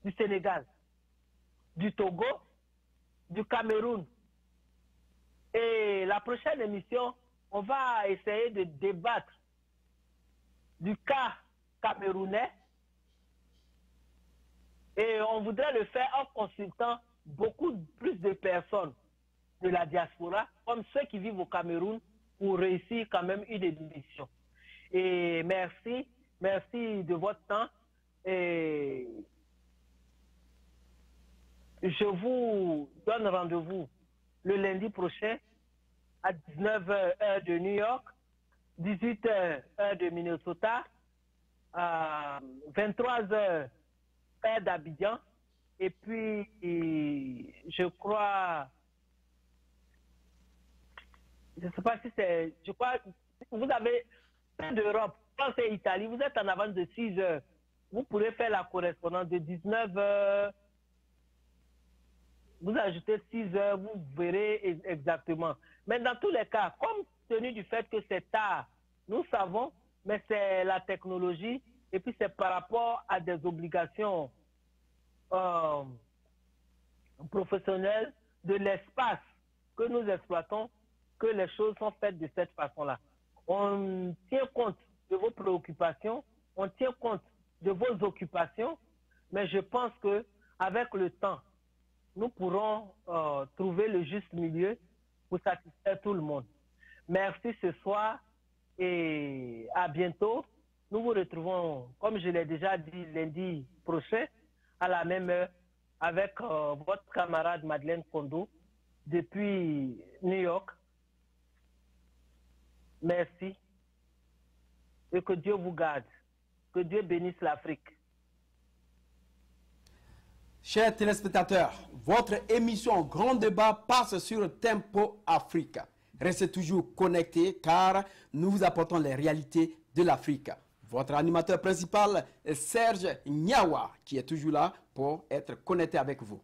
du Sénégal, du Togo, du Cameroun. Et la prochaine émission, on va essayer de débattre du cas camerounais et on voudrait le faire en consultant beaucoup plus de personnes de la diaspora, comme ceux qui vivent au Cameroun, pour réussir quand même une émission. Et merci de votre temps. Et je vous donne rendez-vous le lundi prochain à 19h heure de New York, 18h heure de Minnesota, à 23h heure d'Abidjan, et puis je crois, je ne sais pas si c'est, je crois, vous avez plein d'Europe, France et Italie, vous êtes en avance de 6 heures. Vous pourrez faire la correspondance de 19 heures. Vous ajoutez 6 heures, vous verrez exactement. Mais dans tous les cas, compte tenu du fait que c'est tard, nous savons, mais c'est la technologie et puis c'est par rapport à des obligations professionnelles de l'espace que nous exploitons que les choses sont faites de cette façon-là. On tient compte de vos préoccupations, on tient compte de vos occupations, mais je pense qu'avec le temps, nous pourrons trouver le juste milieu pour satisfaire tout le monde. Merci ce soir et à bientôt. Nous vous retrouvons, comme je l'ai déjà dit, lundi prochain, à la même heure, avec votre camarade Madeleine Kondo, depuis New York. Merci. Et que Dieu vous garde. Que Dieu bénisse l'Afrique. Chers téléspectateurs, votre émission Grand Débat passe sur Tempo Africa. Restez toujours connectés car nous vous apportons les réalités de l'Afrique. Votre animateur principal est Serge Nyawa qui est toujours là pour être connecté avec vous.